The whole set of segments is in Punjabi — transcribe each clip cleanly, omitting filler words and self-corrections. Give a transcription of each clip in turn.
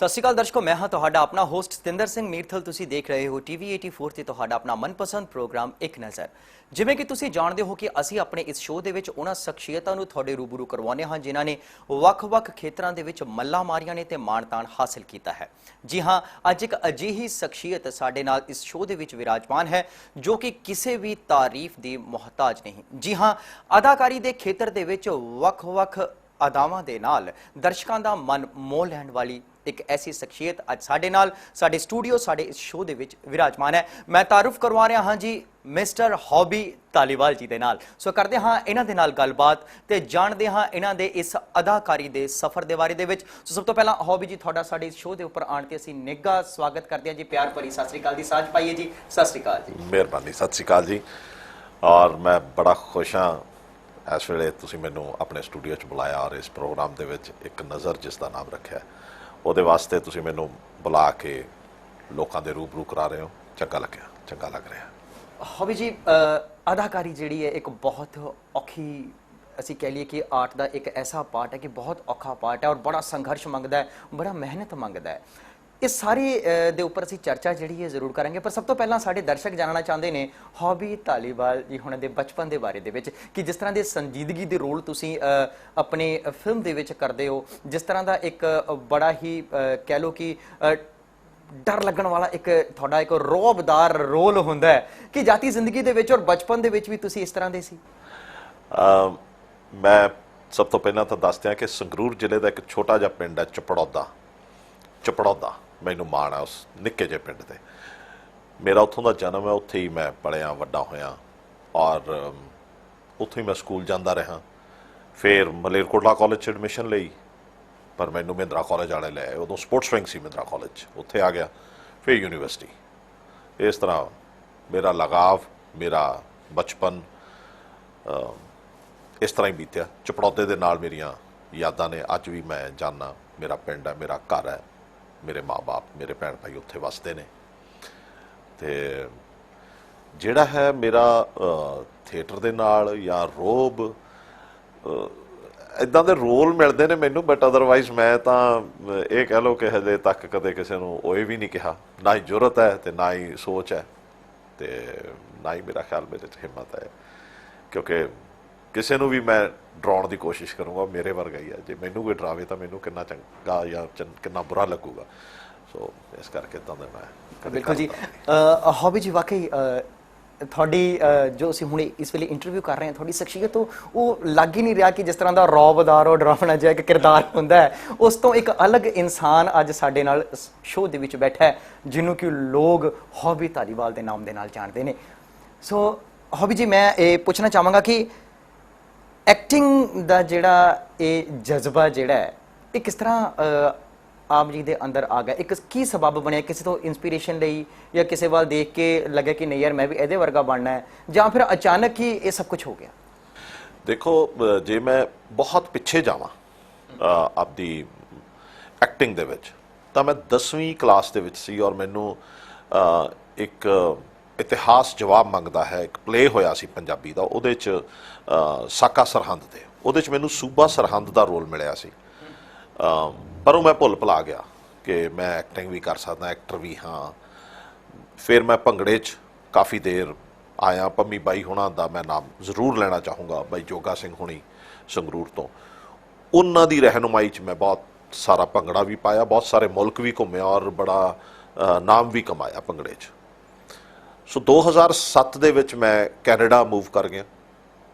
ਸਤਿ ਸ਼੍ਰੀ ਅਕਾਲ ਦਰਸ਼ਕੋ, ਮੈਂ ਹਾਂ ਤੁਹਾਡਾ ਆਪਣਾ ਹੋਸਟ ਸਤਿੰਦਰ ਸਿੰਘ ਮੀਰਥਲ। ਤੁਸੀਂ ਦੇਖ ਰਹੇ ਹੋ ਟੀਵੀ 84 ਤੇ ਤੁਹਾਡਾ ਆਪਣਾ ਮਨਪਸੰਦ ਪ੍ਰੋਗਰਾਮ ਇੱਕ ਨਜ਼ਰ। ਜਿਵੇਂ ਕਿ ਤੁਸੀਂ ਜਾਣਦੇ ਹੋ ਕਿ ਅਸੀਂ ਆਪਣੇ ਇਸ ਸ਼ੋਅ ਦੇ ਵਿੱਚ ਉਹਨਾਂ ਸ਼ਖਸੀਅਤਾਂ ਨੂੰ ਤੁਹਾਡੇ ਰੂਬਰੂ ਕਰਵਾਉਂਦੇ ਹਾਂ ਜਿਨ੍ਹਾਂ ਨੇ ਵੱਖ-ਵੱਖ ਖੇਤਰਾਂ ਦੇ ਵਿੱਚ ਮੱਲਾਂ ਮਾਰੀਆਂ ਨੇ ਤੇ ਮਾਣ-ਤਾਣ ਹਾਸਲ ਕੀਤਾ ਹੈ। ਜੀ ਹਾਂ, ਅੱਜ ਇੱਕ ਅਜਿਹੀ ਸ਼ਖਸੀਅਤ ਸਾਡੇ ਨਾਲ ਇਸ ਸ਼ੋਅ ਦੇ ਵਿੱਚ ਵਿਰਾਜਮਾਨ ਹੈ ਜੋ ਕਿ ਕਿਸੇ ਵੀ ਤਾਰੀਫ ਦੀ ਮੁਹਤਾਜ ਨਹੀਂ। ਜੀ ਹਾਂ, ਅਦਾਕਾਰੀ ਦੇ ਖੇਤਰ ਦੇ ਵਿੱਚ ਵੱਖ-ਵੱਖ ਅਦਾਵਾਂ ਦੇ ਨਾਲ ਦਰਸ਼ਕਾਂ ਦਾ ਮਨ ਮੋਹ ਲੈਣ ਵਾਲੀ ਇੱਕ ਐਸੀ ਸ਼ਖਸੀਅਤ ਅੱਜ ਸਾਡੇ ਨਾਲ ਸਾਡੇ ਸਟੂਡੀਓ ਸਾਡੇ ਇਸ ਸ਼ੋਅ ਦੇ ਵਿੱਚ ਵਿਰਾਜਮਾਨ ਹੈ। ਮੈਂ ਤਾਰੂਫ ਕਰਵਾ ਰਿਹਾ ਹਾਂ ਜੀ ਮਿਸਟਰ ਹੌਬੀ ਧਾਲੀਵਾਲ ਜੀ ਦੇ ਨਾਲ। ਸੋ ਕਰਦੇ ਹਾਂ ਇਹਨਾਂ ਦੇ ਨਾਲ ਗੱਲਬਾਤ ਤੇ ਜਾਣਦੇ ਹਾਂ ਇਹਨਾਂ ਦੇ ਇਸ ਅਦਾਕਾਰੀ ਦੇ ਸਫ਼ਰ ਦੇ ਬਾਰੇ ਦੇ ਵਿੱਚ। ਸੋ ਸਭ ਤੋਂ ਪਹਿਲਾਂ ਹੌਬੀ ਜੀ, ਤੁਹਾਡਾ ਸਾਡੇ ਇਸ ਸ਼ੋਅ ਦੇ ਉੱਪਰ ਆਉਣ ਤੇ ਅਸੀਂ ਨਿੱਘਾ ਸਵਾਗਤ ਕਰਦੇ ਹਾਂ ਜੀ। ਪਿਆਰ ਭਰੀ ਸਤਿ ਸ਼੍ਰੀ ਅਕਾਲ ਦੀ ਸਾਂਝ ਪਾਈਏ ਜੀ। ਸਤਿ ਸ਼੍ਰੀ ਅਕਾਲ ਜੀ। ਮਿਹਰਬਾਨੀ, ਸਤਿ ਸ਼੍ਰੀ ਅਕਾਲ ਜੀ। ਔਰ ਮੈਂ ਬੜਾ ਖੁਸ਼ ਹਾਂ ਇਸ ਵੇਲੇ ਤੁਸੀਂ ਮੈਨੂੰ ਆਪਣੇ ਸਟੂਡੀਓ 'ਚ ਬੁਲਾਇਆ ਔਰ ਇਸ ਪ੍ਰੋਗਰਾਮ ਦੇ ਵਿੱਚ ਇੱਕ ਨਜ਼ਰ ਜਿਸ ਦਾ ਨਾਮ ਰੱਖਿਆ ਉਹਦੇ ਵਾਸਤੇ ਤੁਸੀਂ ਮੈਨੂੰ ਬੁਲਾ ਕੇ ਲੋਕਾਂ ਦੇ ਰੂਬਰੂ ਕਰਾ ਰਹੇ ਹੋ। ਚੰਗਾ ਲੱਗਿਆ, ਚੰਗਾ ਲੱਗ ਰਿਹਾ। ਹੌਬੀ ਜੀ, ਅਦਾਕਾਰੀ ਜਿਹੜੀ ਹੈ ਇੱਕ ਬਹੁਤ ਔਖੀ, ਅਸੀਂ ਕਹਿ ਲਈਏ ਕਿ ਆਰਟ ਦਾ ਇੱਕ ਐਸਾ ਪਾਰਟ ਹੈ ਕਿ ਬਹੁਤ ਔਖਾ ਪਾਰਟ ਹੈ ਔਰ ਬੜਾ ਸੰਘਰਸ਼ ਮੰਗਦਾ ਹੈ, ਬੜਾ ਮਿਹਨਤ ਮੰਗਦਾ ਹੈ। ਇਸ ਸਾਰੀ ਦੇ ਉੱਪਰ ਅਸੀਂ ਚਰਚਾ ਜਿਹੜੀ ਹੈ ਜ਼ਰੂਰ ਕਰਾਂਗੇ, ਪਰ ਸਭ ਤੋਂ ਪਹਿਲਾਂ ਸਾਡੇ ਦਰਸ਼ਕ ਜਾਣਨਾ ਚਾਹੁੰਦੇ ਨੇ ਹੌਬੀ ਧਾਲੀਵਾਲ ਜੀ ਹੁਣਾਂ ਦੇ ਬਚਪਨ ਦੇ ਬਾਰੇ ਦੇ ਵਿੱਚ ਕਿ ਜਿਸ ਤਰ੍ਹਾਂ ਦੇ ਸੰਜੀਦਗੀ ਦੇ ਰੋਲ ਤੁਸੀਂ ਆਪਣੀ ਫਿਲਮ ਦੇ ਵਿੱਚ ਕਰਦੇ ਹੋ, ਜਿਸ ਤਰ੍ਹਾਂ ਦਾ ਇੱਕ ਬੜਾ ਹੀ ਕਹਿ ਲਓ ਕਿ ਡਰ ਲੱਗਣ ਵਾਲਾ ਇੱਕ ਤੁਹਾਡਾ ਇੱਕ ਰੌਬਦਾਰ ਰੋਲ ਹੁੰਦਾ ਹੈ ਕਿ ਜਾਤੀ ਜ਼ਿੰਦਗੀ ਦੇ ਵਿੱਚ ਔਰ ਬਚਪਨ ਦੇ ਵਿੱਚ ਵੀ ਤੁਸੀਂ ਇਸ ਤਰ੍ਹਾਂ ਦੇ ਸੀ। ਮੈਂ ਸਭ ਤੋਂ ਪਹਿਲਾਂ ਤਾਂ ਦੱਸ ਦਿਆਂ ਕਿ ਸੰਗਰੂਰ ਜ਼ਿਲ੍ਹੇ ਦਾ ਇੱਕ ਛੋਟਾ ਜਿਹਾ ਪਿੰਡ ਹੈ ਚਪੜੌਦਾ। ਮੈਨੂੰ ਮਾਣ ਹੈ ਉਸ ਨਿੱਕੇ ਜਿਹੇ ਪਿੰਡ 'ਤੇ। ਮੇਰਾ ਉੱਥੋਂ ਦਾ ਜਨਮ ਹੈ, ਉੱਥੇ ਹੀ ਮੈਂ ਪਲਿਆ ਵੱਡਾ ਹੋਇਆ ਔਰ ਉੱਥੋਂ ਹੀ ਮੈਂ ਸਕੂਲ ਜਾਂਦਾ ਰਿਹਾ। ਫਿਰ ਮਲੇਰਕੋਟਲਾ ਕਾਲਜ 'ਚ ਐਡਮਿਸ਼ਨ ਲਈ, ਪਰ ਮੈਨੂੰ ਮਹਿੰਦਰਾ ਕਾਲਜ ਵਾਲੇ ਲੈ ਆਏ। ਉਦੋਂ ਸਪੋਰਟਸ ਵਿੰਗ ਸੀ ਮਹਿੰਦਰਾ ਕਾਲਜ, ਉੱਥੇ ਆ ਗਿਆ। ਫਿਰ ਯੂਨੀਵਰਸਿਟੀ। ਇਸ ਤਰ੍ਹਾਂ ਮੇਰਾ ਲਗਾਵ, ਮੇਰਾ ਬਚਪਨ ਇਸ ਤਰ੍ਹਾਂ ਹੀ ਬੀਤਿਆ। ਚਪੜੌਦੇ ਦੇ ਨਾਲ ਮੇਰੀਆਂ ਯਾਦਾਂ ਨੇ। ਅੱਜ ਵੀ ਮੈਂ ਜਾਨਾ, ਮੇਰਾ ਪਿੰਡ ਹੈ, ਮੇਰਾ ਘਰ ਹੈ, ਮੇਰੇ ਮਾਂ-ਬਾਪ, ਮੇਰੇ ਭੈਣ ਭਾਈ ਉੱਥੇ ਵੱਸਦੇ ਨੇ। ਅਤੇ ਜਿਹੜਾ ਹੈ ਮੇਰਾ ਥੀਏਟਰ ਦੇ ਨਾਲ ਜਾਂ ਰੋਬ, ਇੱਦਾਂ ਦੇ ਰੋਲ ਮਿਲਦੇ ਨੇ ਮੈਨੂੰ, ਬਟ ਅਦਰਵਾਈਜ਼ ਮੈਂ ਤਾਂ ਇਹ ਕਹਿ ਲਓ ਕਿ ਹਜੇ ਤੱਕ ਕਦੇ ਕਿਸੇ ਨੂੰ ਓਏ ਵੀ ਨਹੀਂ ਕਿਹਾ। ਨਾ ਹੀ ਜ਼ਰੂਰਤ ਹੈ ਅਤੇ ਨਾ ਹੀ ਸੋਚ ਹੈ, ਅਤੇ ਨਾ ਹੀ ਮੇਰਾ ਖਿਆਲ ਮੇਰੇ 'ਚ ਹਿੰਮਤ ਹੈ, ਕਿਉਂਕਿ ਕਿਸੇ ਨੂੰ ਵੀ ਮੈਂ ਡਰਾਉਣ ਦੀ ਕੋਸ਼ਿਸ਼ ਕਰੂੰਗਾ ਮੇਰੇ ਵਰਗਾ ਹੀ ਹੈ। ਜੇ ਮੈਨੂੰ ਕੋਈ ਡਰਾਵੇ ਤਾਂ ਮੈਨੂੰ ਕਿੰਨਾ ਚੰਗਾ ਜਾਂ ਕਿੰਨਾ ਬੁਰਾ ਲੱਗੂਗਾ। ਸੋ ਇਸ ਕਰਕੇ ਤਾਂ ਮੈਂ ਬਿਲਕੁਲ ਜੀ। ਹੌਬੀ ਜੀ, ਵਾਕਈ ਤੁਹਾਡੀ ਜੋ ਅਸੀਂ ਹੁਣ ਇਸ ਵੇਲੇ ਇੰਟਰਵਿਊ ਕਰ ਰਹੇ ਹਾਂ, ਤੁਹਾਡੀ ਸ਼ਖਸੀਅਤ ਉਹ ਲੱਗ ਹੀ ਨਹੀਂ ਰਿਹਾ ਕਿ ਜਿਸ ਤਰ੍ਹਾਂ ਦਾ ਰੌਬਦਾਰ ਔਰ ਡਰਾਵਣਾ ਜਿਹਾ ਇੱਕ ਕਿਰਦਾਰ ਹੁੰਦਾ ਹੈ, ਉਸ ਤੋਂ ਇੱਕ ਅਲੱਗ ਇਨਸਾਨ ਅੱਜ ਸਾਡੇ ਨਾਲ ਸ਼ੋਅ ਦੇ ਵਿੱਚ ਬੈਠਾ ਹੈ ਜਿਹਨੂੰ ਕਿ ਲੋਕ ਹੌਬੀ ਧਾਲੀਵਾਲ ਦੇ ਨਾਮ ਦੇ ਨਾਲ ਜਾਣਦੇ ਨੇ। ਸੋ ਹੌਬੀ ਜੀ, ਮੈਂ ਇਹ ਪੁੱਛਣਾ ਚਾਹਾਂਗਾ ਕਿ ਐਕਟਿੰਗ ਦਾ ਜਿਹੜਾ ਇਹ ਜਜ਼ਬਾ ਜਿਹੜਾ ਹੈ ਇਹ ਕਿਸ ਤਰ੍ਹਾਂ ਆਪ ਜੀ ਦੇ ਅੰਦਰ ਆ ਗਿਆ? ਇੱਕ ਕੀ ਸਬਬ ਬਣਿਆ? ਕਿਸੇ ਤੋਂ ਇੰਸਪੀਰੇਸ਼ਨ ਲਈ ਜਾਂ ਕਿਸੇ ਵੱਲ ਦੇਖ ਕੇ ਲੱਗਿਆ ਕਿ ਨਹੀਂ ਯਾਰ ਮੈਂ ਵੀ ਇਹਦੇ ਵਰਗਾ ਬਣਨਾ ਹੈ, ਜਾਂ ਫਿਰ ਅਚਾਨਕ ਹੀ ਇਹ ਸਭ ਕੁਝ ਹੋ ਗਿਆ? ਦੇਖੋ, ਜੇ ਮੈਂ ਬਹੁਤ ਪਿੱਛੇ ਜਾਵਾਂ ਆਪਦੀ ਐਕਟਿੰਗ ਦੇ ਵਿੱਚ, ਤਾਂ ਮੈਂ 10ਵੀਂ ਕਲਾਸ ਦੇ ਵਿੱਚ ਸੀ ਔਰ ਮੈਨੂੰ ਇੱਕ ਇਤਿਹਾਸ ਜਵਾਬ ਮੰਗਦਾ ਹੈ ਇੱਕ ਪਲੇ ਹੋਇਆ ਸੀ ਪੰਜਾਬੀ ਦਾ। ਉਹਦੇ 'ਚ ਸਾਕਾ ਸਰਹੰਦ ਦੇ, ਉਹਦੇ 'ਚ ਮੈਨੂੰ ਸੂਬਾ ਸਰਹੰਦ ਦਾ ਰੋਲ ਮਿਲਿਆ ਸੀ, ਪਰ ਉਹ ਮੈਂ ਭੁੱਲ ਭੁਲਾ ਗਿਆ ਕਿ ਮੈਂ ਐਕਟਿੰਗ ਵੀ ਕਰ ਸਕਦਾ, ਐਕਟਰ ਵੀ ਹਾਂ। ਫਿਰ ਮੈਂ ਭੰਗੜੇ 'ਚ ਕਾਫੀ ਦੇਰ ਆਇਆ। ਪੰਮੀ ਬਾਈ ਹੁਣਾਂ ਦਾ ਮੈਂ ਨਾਮ ਜ਼ਰੂਰ ਲੈਣਾ ਚਾਹੂੰਗਾ, ਬਾਈ ਜੋਗਾ ਸਿੰਘ ਹੁਣੀ ਸੰਗਰੂਰ ਤੋਂ। ਉਹਨਾਂ ਦੀ ਰਹਿਨੁਮਾਈ 'ਚ ਮੈਂ ਬਹੁਤ ਸਾਰਾ ਭੰਗੜਾ ਵੀ ਪਾਇਆ, ਬਹੁਤ ਸਾਰੇ ਮੁਲਕ ਵੀ ਘੁੰਮਿਆ ਔਰ ਬੜਾ ਨਾਮ ਵੀ ਕਮਾਇਆ ਭੰਗੜੇ 'ਚ। ਸੋ 2007 ਦੇ ਵਿੱਚ ਮੈਂ ਕੈਨੇਡਾ ਮੂਵ ਕਰ ਗਿਆ,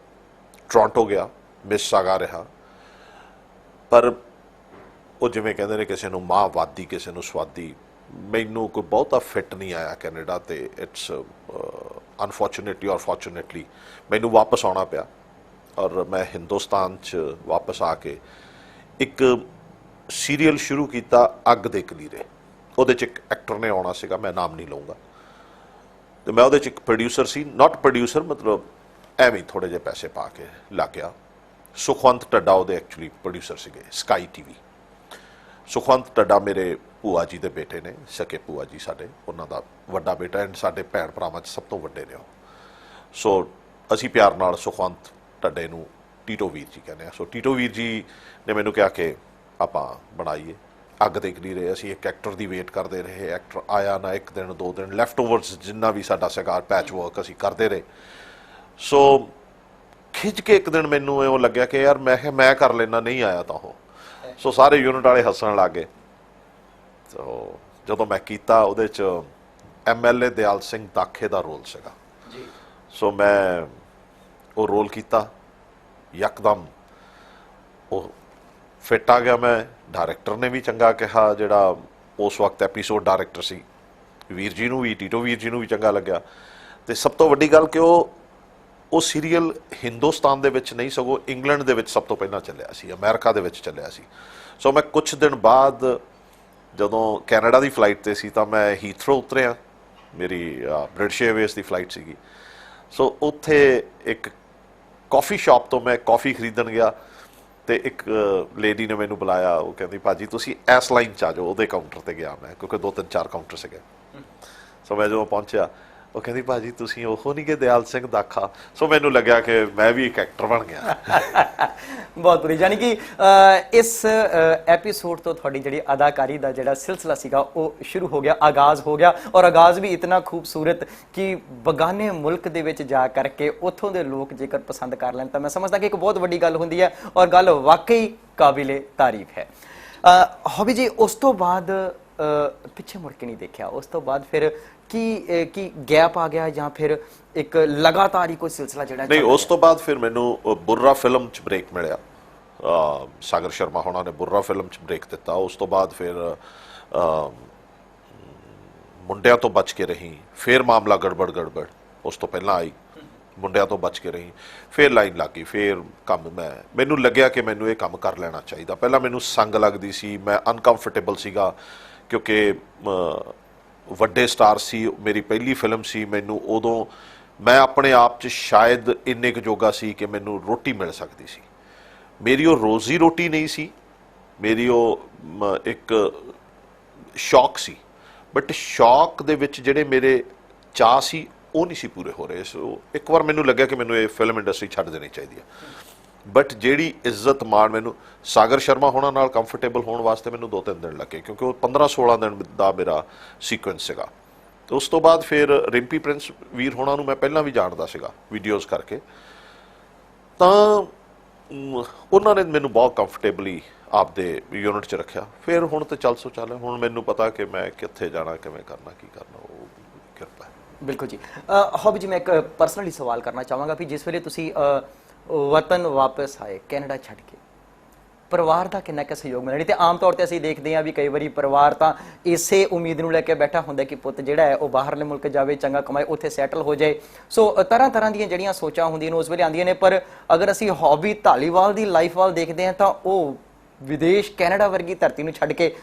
ਟੋਰਾਂਟੋ ਗਿਆ, ਮਿਸਿਸਾਗਾ ਰਿਹਾ। ਪਰ ਉਹ ਜਿਵੇਂ ਕਹਿੰਦੇ ਨੇ ਕਿਸੇ ਨੂੰ ਮਾਂਹਵਾਦੀ ਕਿਸੇ ਨੂੰ ਸਵਾਦੀ, ਮੈਨੂੰ ਕੋਈ ਬਹੁਤਾ ਫਿੱਟ ਨਹੀਂ ਆਇਆ ਕੈਨੇਡਾ। ਅਤੇ ਇਟਸ ਅਨਫੋਰਚੂਨੇਟਲੀ ਔਰ ਫੋਰਚੂਨੇਟਲੀ ਮੈਨੂੰ ਵਾਪਸ ਆਉਣਾ ਪਿਆ ਔਰ ਮੈਂ ਹਿੰਦੁਸਤਾਨ 'ਚ ਵਾਪਸ ਆ ਕੇ ਇੱਕ ਸੀਰੀਅਲ ਸ਼ੁਰੂ ਕੀਤਾ, ਅੱਗ ਦੇ ਕਲੀਰੇ। ਉਹਦੇ 'ਚ ਇੱਕ ਐਕਟਰ ਨੇ ਆਉਣਾ ਸੀਗਾ, ਮੈਂ ਨਾਮ ਨਹੀਂ ਲਊਂਗਾ, ਅਤੇ ਮੈਂ ਉਹਦੇ 'ਚ ਇੱਕ ਪ੍ਰੋਡਿਊਸਰ ਸੀ, ਨਾਟ ਪ੍ਰੋਡਿਊਸਰ ਮਤਲਬ ਐਵੇਂ ਥੋੜ੍ਹੇ ਜਿਹੇ ਪੈਸੇ ਪਾ ਕੇ ਲੱਗ ਗਿਆ। ਸੁਖਵੰਤ ਟੱਡਾ ਉਹਦੇ ਐਕਚੁਅਲੀ ਪ੍ਰੋਡਿਊਸਰ ਸੀਗੇ, ਸਕਾਈ TV। ਸੁਖਵੰਤ ਟੱਡਾ ਮੇਰੇ ਭੂਆ ਜੀ ਦੇ ਬੇਟੇ ਨੇ, ਸਕੇ ਭੂਆ ਜੀ ਸਾਡੇ, ਉਹਨਾਂ ਦਾ ਵੱਡਾ ਬੇਟਾ, ਐਂਡ ਸਾਡੇ ਭੈਣ ਭਰਾਵਾਂ 'ਚ ਸਭ ਤੋਂ ਵੱਡੇ ਨੇ ਉਹ। ਸੋ ਅਸੀਂ ਪਿਆਰ ਨਾਲ ਸੁਖਵੰਤ ਟੱਡੇ ਨੂੰ ਟੀਟੋ ਵੀਰ ਜੀ ਕਹਿੰਦੇ ਹਾਂ। ਸੋ ਟੀਟੋ ਵੀਰ ਜੀ ਨੇ ਮੈਨੂੰ ਕਿਹਾ ਕਿ ਆਪਾਂ ਬਣਾਈਏ ਅੱਗ ਦੇਖ ਨਹੀਂ ਰਹੇ, ਅਸੀਂ ਇੱਕ ਐਕਟਰ ਦੀ ਵੇਟ ਕਰਦੇ ਰਹੇ। ਐਕਟਰ ਆਇਆ ਨਾ, ਇੱਕ ਦਿਨ 2 ਦਿਨ ਲੈਫਟ ਓਵਰਸ ਜਿੰਨਾ ਵੀ ਸਾਡਾ ਸੀਗਾ ਪੈਚ ਵਰਕ ਅਸੀਂ ਕਰਦੇ ਰਹੇ। ਸੋ ਖਿੱਚ ਕੇ ਇੱਕ ਦਿਨ ਮੈਨੂੰ ਇਉਂ ਲੱਗਿਆ ਕਿ ਯਾਰ ਮੈਂ ਕਿਹਾ ਮੈਂ ਕਰ ਲੈਣਾ, ਨਹੀਂ ਆਇਆ ਤਾਂ ਉਹ। ਸੋ ਸਾਰੇ ਯੂਨਿਟ ਵਾਲੇ ਹੱਸਣ ਲੱਗ ਗਏ। ਸੋ ਜਦੋਂ ਮੈਂ ਕੀਤਾ ਉਹਦੇ 'ਚ MLA ਦਿਆਲ ਸਿੰਘ ਦਾਖੇ ਦਾ ਰੋਲ ਸੀਗਾ। ਸੋ ਮੈਂ ਉਹ ਰੋਲ ਕੀਤਾ, ਯਕਦਮ ਉਹ ਫਿੱਟ ਆ ਗਿਆ। ਮੈਂ ਡਾਇਰੈਕਟਰ ਨੇ ਵੀ ਚੰਗਾ ਕਿਹਾ, ਜਿਹੜਾ ਉਸ ਵਕਤ ਐਪੀਸੋਡ ਡਾਇਰੈਕਟਰ ਸੀ, ਵੀਰ ਜੀ ਨੂੰ ਵੀ, ਟੀਟੋ ਵੀਰ ਜੀ ਨੂੰ ਵੀ ਚੰਗਾ ਲੱਗਿਆ। ਅਤੇ ਸਭ ਤੋਂ ਵੱਡੀ ਗੱਲ ਕਿ ਉਹ ਸੀਰੀਅਲ ਹਿੰਦੁਸਤਾਨ ਦੇ ਵਿੱਚ ਨਹੀਂ ਸਗੋਂ ਇੰਗਲੈਂਡ ਦੇ ਵਿੱਚ ਸਭ ਤੋਂ ਪਹਿਲਾਂ ਚੱਲਿਆ ਸੀ, ਅਮਰੀਕਾ ਦੇ ਵਿੱਚ ਚੱਲਿਆ ਸੀ। ਸੋ ਮੈਂ ਕੁਛ ਦਿਨ ਬਾਅਦ ਜਦੋਂ ਕੈਨੇਡਾ ਦੀ ਫਲਾਈਟ 'ਤੇ ਸੀ ਤਾਂ ਮੈਂ ਹੀਥਰੋ ਉਤਰਿਆ, ਮੇਰੀ ਬ੍ਰਿਟਿਸ਼ ਏਅਰਵੇਜ਼ ਦੀ ਫਲਾਈਟ ਸੀਗੀ। ਸੋ ਉੱਥੇ ਇੱਕ ਕੌਫੀ ਸ਼ਾਪ ਤੋਂ ਮੈਂ ਕੌਫੀ ਖਰੀਦਣ ਗਿਆ ਅਤੇ ਇੱਕ ਲੇਡੀ ਨੇ ਮੈਨੂੰ ਬੁਲਾਇਆ। ਉਹ ਕਹਿੰਦੀ ਭਾਜੀ ਤੁਸੀਂ ਇਸ ਲਾਈਨ 'ਚ ਆ ਜਾਓ। ਉਹਦੇ ਕਾਊਂਟਰ 'ਤੇ ਗਿਆ ਮੈਂ, ਕਿਉਂਕਿ 2-3-4 ਕਾਊਂਟਰ ਸੀਗੇ। ਸੋ ਮੈਂ ਜਦੋਂ ਪਹੁੰਚਿਆ, ਉਹ ਕਹਿੰਦੀ ਭਾਜੀ ਤੁਸੀਂ ਉਹ ਨਹੀਂ ਕਿ ਦਿਆਲ ਸਿੰਘ ਦਾਖਾ। ਸੋ ਮੈਨੂੰ ਲੱਗਿਆ ਕਿ ਮੈਂ ਵੀ ਇੱਕ ਐਕਟਰ ਬਣ ਗਿਆ। ਬਹੁਤ ਵਧੀਆ। ਯਾਨੀ ਕਿ ਇਸ ਐਪੀਸੋਡ ਤੋਂ ਤੁਹਾਡੀ ਜਿਹੜੀ ਅਦਾਕਾਰੀ ਦਾ ਜਿਹੜਾ ਸਿਲਸਿਲਾ ਸੀਗਾ ਉਹ ਸ਼ੁਰੂ ਹੋ ਗਿਆ, ਆਗਾਜ਼ ਹੋ ਗਿਆ। ਔਰ ਆਗਾਜ਼ ਵੀ ਇਤਨਾ ਖੂਬਸੂਰਤ ਕਿ ਬਗਾਨੇ ਮੁਲਕ ਦੇ ਵਿੱਚ ਜਾ ਕਰਕੇ ਉੱਥੋਂ ਦੇ ਲੋਕ ਜੇਕਰ ਪਸੰਦ ਕਰ ਲੈਣ ਤਾਂ ਮੈਂ ਸਮਝਦਾ ਕਿ ਇੱਕ ਬਹੁਤ ਵੱਡੀ ਗੱਲ ਹੁੰਦੀ ਹੈ, ਔਰ ਗੱਲ ਵਾਕਈ ਕਾਬਿਲੇ ਤਾਰੀਫ ਹੈ। ਹੌਬੀ ਜੀ, ਉਸ ਤੋਂ ਬਾਅਦ ਪਿੱਛੇ ਮੁੜ ਕੇ ਨਹੀਂ ਦੇਖਿਆ? ਉਸ ਤੋਂ ਬਾਅਦ ਫਿਰ ਕੀ ਗੈਪ ਆ ਗਿਆ ਜਾਂ ਫਿਰ ਇੱਕ ਲਗਾਤਾਰ ਹੀ ਕੋਈ ਸਿਲਸਿਲਾ ਜਿਹੜਾ? ਨਹੀਂ, ਉਸ ਤੋਂ ਬਾਅਦ ਫਿਰ ਮੈਨੂੰ ਬੁਰਰਾ ਫਿਲਮ 'ਚ ਬ੍ਰੇਕ ਮਿਲਿਆ। ਸਾਗਰ ਸ਼ਰਮਾ ਹੋਣਾ ਨੇ ਬੁਰਰਾ ਫਿਲਮ 'ਚ ਬ੍ਰੇਕ ਦਿੱਤਾ। ਉਸ ਤੋਂ ਬਾਅਦ ਫਿਰ ਮੁੰਡਿਆਂ ਤੋਂ ਬਚ ਕੇ ਰਹੀ, ਫਿਰ ਮਾਮਲਾ ਗੜਬੜ ਉਸ ਤੋਂ ਪਹਿਲਾਂ ਆਈ, ਮੁੰਡਿਆਂ ਤੋਂ ਬਚ ਕੇ ਰਹੀ, ਫਿਰ ਲਾਈਨ ਲੱਗ ਗਈ, ਫਿਰ ਕੰਮ ਮੈਨੂੰ ਲੱਗਿਆ ਕਿ ਮੈਨੂੰ ਇਹ ਕੰਮ ਕਰ ਲੈਣਾ ਚਾਹੀਦਾ। ਪਹਿਲਾਂ ਮੈਨੂੰ ਸੰਗ ਲੱਗਦੀ ਸੀ, ਮੈਂ ਅਨਕੰਫਰਟੇਬਲ ਸੀਗਾ ਕਿਉਂਕਿ ਵੱਡੇ ਸਟਾਰ ਸੀ, ਮੇਰੀ ਪਹਿਲੀ ਫਿਲਮ ਸੀ। ਮੈਨੂੰ ਉਦੋਂ ਮੈਂ ਆਪਣੇ ਆਪ 'ਚ ਸ਼ਾਇਦ ਇੰਨੇ ਕੁ ਜੋਗਾ ਸੀ ਕਿ ਮੈਨੂੰ ਰੋਟੀ ਮਿਲ ਸਕਦੀ ਸੀ। ਮੇਰੀ ਉਹ ਰੋਜ਼ੀ ਰੋਟੀ ਨਹੀਂ ਸੀ, ਮੇਰੀ ਉਹ ਇੱਕ ਸ਼ੌਕ ਸੀ, ਬਟ ਸ਼ੌਕ ਦੇ ਵਿੱਚ ਜਿਹੜੇ ਮੇਰੇ ਚਾਅ ਸੀ ਉਹ ਨਹੀਂ ਸੀ ਪੂਰੇ ਹੋ ਰਹੇ। ਸੋ ਇੱਕ ਵਾਰ ਮੈਨੂੰ ਲੱਗਿਆ ਕਿ ਮੈਨੂੰ ਇਹ ਫਿਲਮ ਇੰਡਸਟਰੀ ਛੱਡ ਦੇਣੀ ਚਾਹੀਦੀ ਹੈ। ਬਟ ਜਿਹੜੀ ਇੱਜ਼ਤ ਮਾਣ ਮੈਨੂੰ ਸਾਗਰ ਸ਼ਰਮਾ ਹੋਣਾ ਨਾਲ ਕੰਫਰਟੇਬਲ ਹੋਣ ਵਾਸਤੇ ਮੈਨੂੰ 2-3 ਦਿਨ ਲੱਗੇ, ਕਿਉਂਕਿ ਉਹ 15-16 ਦਿਨ ਦਾ ਮੇਰਾ ਸੀਕੁਐਂਸ ਸੀਗਾ। ਅਤੇ ਉਸ ਤੋਂ ਬਾਅਦ ਫਿਰ ਰਿੰਪੀ ਪ੍ਰਿੰਸ ਵੀਰ ਹੋਣਾ ਨੂੰ ਮੈਂ ਪਹਿਲਾਂ ਵੀ ਜਾਣਦਾ ਸੀਗਾ ਵੀਡੀਓਜ਼ ਕਰਕੇ, ਤਾਂ ਉਹਨਾਂ ਨੇ ਮੈਨੂੰ ਬਹੁਤ ਕੰਫਰਟੇਬਲੀ ਆਪਦੇ ਯੂਨਿਟ 'ਚ ਰੱਖਿਆ। ਫਿਰ ਹੁਣ ਤਾਂ ਚੱਲ ਸੋ ਚੱਲ, ਹੁਣ ਮੈਨੂੰ ਪਤਾ ਕਿ ਮੈਂ ਕਿੱਥੇ ਜਾਣਾ, ਕਿਵੇਂ ਕਰਨਾ, ਕੀ ਕਰਨਾ, ਉਹ ਕਿਰਪਾ ਹੈ। ਬਿਲਕੁਲ ਜੀ। ਹੌਬੀ ਜੀ, ਮੈਂ ਇੱਕ ਪਰਸਨਲੀ ਸਵਾਲ ਕਰਨਾ ਚਾਹਾਂਗਾ ਵੀ ਜਿਸ ਵੇਲੇ ਤੁਸੀਂ ਵਤਨ ਵਾਪਸ ਆਏ ਕੈਨੇਡਾ ਛੱਡ ਕੇ, ਪਰਿਵਾਰ ਦਾ ਕਿੰਨਾ ਕੁ ਸਹਿਯੋਗ ਮਿਲਿਆ? ਤੇ ਆਮ ਤੌਰ ਤੇ ਅਸੀਂ ਦੇਖਦੇ ਹਾਂ ਵੀ ਕਈ ਵਾਰੀ ਪਰਿਵਾਰ ਤਾਂ ਇਸੇ ਉਮੀਦ ਨੂੰ ਲੈ ਕੇ ਬੈਠਾ ਹੁੰਦਾ ਕਿ ਪੁੱਤ ਜਿਹੜਾ ਹੈ ਉਹ ਬਾਹਰਲੇ ਮੁਲਕ ਜਾਵੇ, ਚੰਗਾ ਕਮਾਏ, ਉੱਥੇ ਸੈਟਲ ਹੋ ਜਾਏ। ਸੋ ਤਰ੍ਹਾਂ ਦੀਆਂ ਜਿਹੜੀਆਂ ਸੋਚਾਂ ਹੁੰਦੀਆਂ ਨੇ ਉਸ ਵੇਲੇ ਆਉਂਦੀਆਂ ਨੇ। ਪਰ ਅਗਰ ਅਸੀਂ ਹੌਬੀ ਧਾਲੀਵਾਲ ਦੀ ਲਾਈਫ ਵੱਲ ਦੇਖਦੇ ਹਾਂ ਤਾਂ ਉਹ ਵਿਦੇਸ਼ ਕੈਨੇਡਾ ਵਰਗੀ ਧਰਤੀ ਨੂੰ ਛੱਡ ਕੇ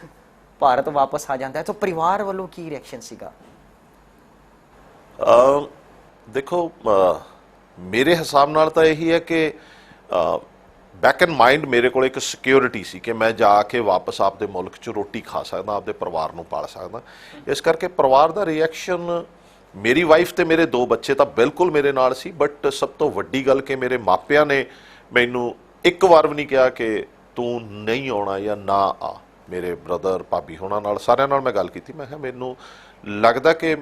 ਭਾਰਤ ਵਾਪਸ ਆ ਜਾਂਦਾ ਹੈ। ਤਾਂ ਪਰਿਵਾਰ ਵੱਲੋਂ ਕੀ ਰਿਐਕਸ਼ਨ ਸੀਗਾ? ਦੇਖੋ, ਮੇਰੇ ਹਿਸਾਬ ਨਾਲ ਤਾਂ ਇਹੀ ਹੈ ਕਿ ਬੈਕ ਇਨ ਮਾਈਂਡ ਮੇਰੇ ਕੋਲ ਇੱਕ ਸਿਕਿਉਰਿਟੀ ਸੀ ਕਿ ਮੈਂ ਜਾ ਕੇ ਵਾਪਸ ਆਪਦੇ ਮੁਲਕ 'ਚ ਰੋਟੀ ਖਾ ਸਕਦਾ, ਆਪਦੇ ਪਰਿਵਾਰ ਨੂੰ ਪਾਲ ਸਕਦਾ। ਇਸ ਕਰਕੇ ਪਰਿਵਾਰ ਦਾ ਰਿਐਕਸ਼ਨ, ਮੇਰੀ ਵਾਈਫ ਤੇ ਮੇਰੇ 2 ਬੱਚੇ ਤਾਂ ਬਿਲਕੁਲ ਮੇਰੇ ਨਾਲ ਸੀ, ਬਟ ਸਭ ਤੋਂ ਵੱਡੀ ਗੱਲ ਕਿ ਮੇਰੇ ਮਾਪਿਆਂ ਨੇ ਮੈਨੂੰ ਇੱਕ ਵਾਰ ਵੀ ਨਹੀਂ ਕਿਹਾ ਕਿ ਤੂੰ ਨਹੀਂ ਆਉਣਾ ਜਾਂ ਨਾ ਆ। ਮੇਰੇ ਬ੍ਰਦਰ, ਭਾਬੀ ਹੋਣਾ ਨਾਲ, ਸਾਰਿਆਂ ਨਾਲ ਮੈਂ ਗੱਲ ਕੀਤੀ। ਮੈਂ ਕਿਹਾ ਮੈਨੂੰ ਲੱਗਦਾ ਕਿ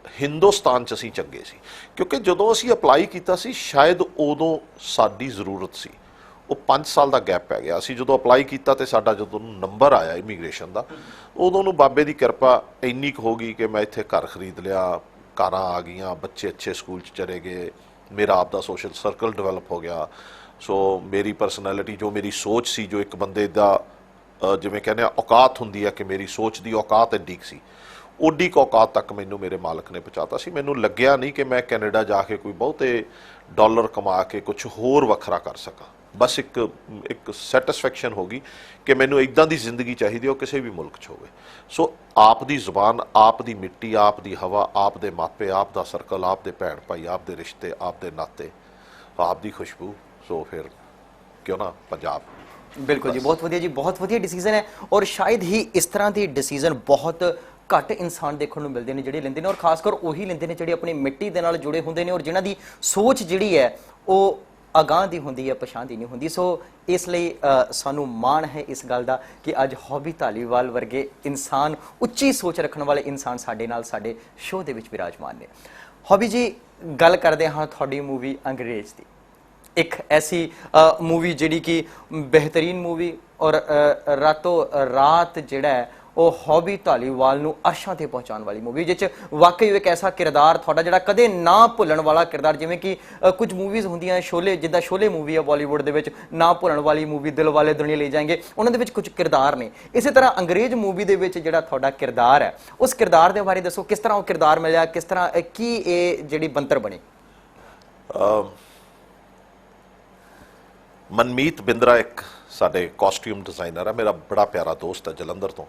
ਹਿੰਦੁਸਤਾਨ 'ਚ ਅਸੀਂ ਚੰਗੇ ਸੀ, ਕਿਉਂਕਿ ਜਦੋਂ ਅਸੀਂ ਅਪਲਾਈ ਕੀਤਾ ਸੀ ਸ਼ਾਇਦ ਉਦੋਂ ਸਾਡੀ ਜ਼ਰੂਰਤ ਸੀ। ਉਹ 5 ਸਾਲ ਦਾ ਗੈਪ ਪੈ ਗਿਆ। ਅਸੀਂ ਜਦੋਂ ਅਪਲਾਈ ਕੀਤਾ ਅਤੇ ਸਾਡਾ ਜਦੋਂ ਨੰਬਰ ਆਇਆ ਇਮੀਗ੍ਰੇਸ਼ਨ ਦਾ, ਉਦੋਂ ਨੂੰ ਬਾਬੇ ਦੀ ਕਿਰਪਾ ਇੰਨੀ ਕੁ ਹੋ ਗਈ ਕਿ ਮੈਂ ਇੱਥੇ ਘਰ ਖਰੀਦ ਲਿਆ, ਕਾਰਾਂ ਆ ਗਈਆਂ, ਬੱਚੇ ਅੱਛੇ ਸਕੂਲ 'ਚ ਚਲੇ ਗਏ, ਮੇਰਾ ਆਪ ਦਾ ਸੋਸ਼ਲ ਸਰਕਲ ਡਿਵੈਲਪ ਹੋ ਗਿਆ। ਸੋ ਮੇਰੀ ਪਰਸਨੈਲਿਟੀ, ਜੋ ਮੇਰੀ ਸੋਚ ਸੀ, ਜੋ ਇੱਕ ਬੰਦੇ ਦਾ ਜਿਵੇਂ ਕਹਿੰਦੇ ਆ ਔਕਾਤ ਹੁੰਦੀ ਹੈ ਕਿ ਮੇਰੀ ਸੋਚ ਦੀ ਔਕਾਤ ਐਡੀ ਕੁ ਸੀ, ਓਡੀ ਕੁ ਔਕਾਤ ਤੱਕ ਮੈਨੂੰ ਮੇਰੇ ਮਾਲਕ ਨੇ ਪਹੁੰਚਾਤਾ ਸੀ। ਮੈਨੂੰ ਲੱਗਿਆ ਨਹੀਂ ਕਿ ਮੈਂ ਕੈਨੇਡਾ ਜਾ ਕੇ ਕੋਈ ਬਹੁਤੇ ਡਾਲਰ ਕਮਾ ਕੇ ਕੁਝ ਹੋਰ ਵੱਖਰਾ ਕਰ ਸਕਾਂ। ਬਸ ਇੱਕ ਸੈਟਿਸਫੈਕਸ਼ਨ ਹੋ ਗਈ ਕਿ ਮੈਨੂੰ ਇੱਦਾਂ ਦੀ ਜ਼ਿੰਦਗੀ ਚਾਹੀਦੀ ਉਹ ਕਿਸੇ ਵੀ ਮੁਲਕ 'ਚ ਹੋਵੇ। ਸੋ ਆਪ ਦੀ ਜ਼ੁਬਾਨ, ਆਪ ਦੀ ਮਿੱਟੀ, ਆਪ ਦੀ ਹਵਾ, ਆਪ ਦੇ ਮਾਪੇ, ਆਪ ਦਾ ਸਰਕਲ, ਆਪ ਦੇ ਭੈਣ ਭਾਈ, ਆਪ ਦੇ ਰਿਸ਼ਤੇ, ਆਪ ਦੇ ਨਾਤੇ, ਆਪ ਦੀ ਖੁਸ਼ਬੂ। ਸੋ ਫਿਰ ਕਿਉਂ ਨਾ ਪੰਜਾਬ। ਬਿਲਕੁਲ ਜੀ, ਬਹੁਤ ਵਧੀਆ ਜੀ, ਬਹੁਤ ਵਧੀਆ ਡਿਸੀਜ਼ਨ ਹੈ। ਔਰ ਸ਼ਾਇਦ ਹੀ ਇਸ ਤਰ੍ਹਾਂ ਦੇ ਡਿਸੀਜ਼ਨ ਬਹੁਤ ਘੱਟ ਇਨਸਾਨ ਦੇਖਣ ਨੂੰ ਮਿਲਦੇ ਨੇ ਜਿਹੜੇ ਲੈਂਦੇ ਨੇ, ਔਰ ਖਾਸ ਕਰ ਉਹੀ ਲੈਂਦੇ ਨੇ ਜਿਹੜੇ ਆਪਣੀ ਮਿੱਟੀ ਦੇ ਨਾਲ ਜੁੜੇ ਹੁੰਦੇ ਨੇ ਔਰ ਜਿਨ੍ਹਾਂ ਦੀ ਸੋਚ ਜਿਹੜੀ ਹੈ ਉਹ ਅਗਾਂਹ ਦੀ ਹੁੰਦੀ ਹੈ, ਪਛਾਣ ਦੀ ਨਹੀਂ ਹੁੰਦੀ। ਸੋ ਇਸ ਲਈ ਸਾਨੂੰ ਮਾਣ ਹੈ ਇਸ ਗੱਲ ਦਾ ਕਿ ਅੱਜ ਹੌਬੀ ਧਾਲੀਵਾਲ ਵਰਗੇ ਇਨਸਾਨ, ਉੱਚੀ ਸੋਚ ਰੱਖਣ ਵਾਲੇ ਇਨਸਾਨ ਸਾਡੇ ਨਾਲ ਸਾਡੇ ਸ਼ੋਅ ਦੇ ਵਿੱਚ ਵਿਰਾਜਮਾਨ ਨੇ। ਹੌਬੀ ਜੀ, ਗੱਲ ਕਰਦੇ ਹਾਂ ਤੁਹਾਡੀ ਮੂਵੀ ਅੰਗਰੇਜ਼ ਦੀ। ਇੱਕ ਐਸੀ ਮੂਵੀ ਜਿਹੜੀ ਕਿ ਬਿਹਤਰੀਨ ਮੂਵੀ ਔਰ ਰਾਤੋਂ ਰਾਤ ਜਿਹੜਾ ਹੈ ਉਹ ਹੌਬੀ ਧਾਲੀਵਾਲ ਨੂੰ ਅਰਸ਼ਾਂ ਤੇ ਪਹੁੰਚਾਉਣ ਵਾਲੀ ਮੂਵੀ, ਜਿਸ 'ਚ ਵਾਕਈ ਇੱਕ ਐਸਾ ਕਿਰਦਾਰ ਤੁਹਾਡਾ ਜਿਹੜਾ ਕਦੇ ਨਾ ਭੁੱਲਣ ਵਾਲਾ ਕਿਰਦਾਰ, ਜਿਵੇਂ ਕਿ ਕੁਝ ਮੂਵੀਜ਼ ਹੁੰਦੀਆਂ ਸ਼ੋਲੇ, ਜਿੱਦਾਂ ਸ਼ੋਲੇ ਮੂਵੀ ਹੈ ਬਾਲੀਵੁੱਡ ਦੇ ਵਿੱਚ, ਨਾ ਭੁੱਲਣ ਵਾਲੀ ਮੂਵੀ, ਦਿਲ ਵਾਲੇ ਦੁਨੀਆ ਲੈ ਜਾਏਂਗੇ, ਉਹਨਾਂ ਦੇ ਵਿੱਚ ਕੁਝ ਕਿਰਦਾਰ ਨੇ। ਇਸੇ ਤਰ੍ਹਾਂ ਅੰਗਰੇਜ਼ ਮੂਵੀ ਦੇ ਵਿੱਚ ਜਿਹੜਾ ਤੁਹਾਡਾ ਕਿਰਦਾਰ ਹੈ, ਉਸ ਕਿਰਦਾਰ ਦੇ ਬਾਰੇ ਦੱਸੋ, ਕਿਸ ਤਰ੍ਹਾਂ ਉਹ ਕਿਰਦਾਰ ਮਿਲਿਆ, ਕਿਸ ਤਰ੍ਹਾਂ ਕੀ ਇਹ ਜਿਹੜੀ ਬਣਤਰ ਬਣੀ? ਮਨਮੀਤ ਬਿੰਦਰਾ ਇੱਕ ਸਾਡੇ ਕਾਸਟਿਊਮ ਡਿਜ਼ਾਈਨਰ ਹੈ, ਮੇਰਾ ਬੜਾ ਪਿਆਰਾ ਦੋਸਤ ਹੈ ਜਲੰਧਰ ਤੋਂ।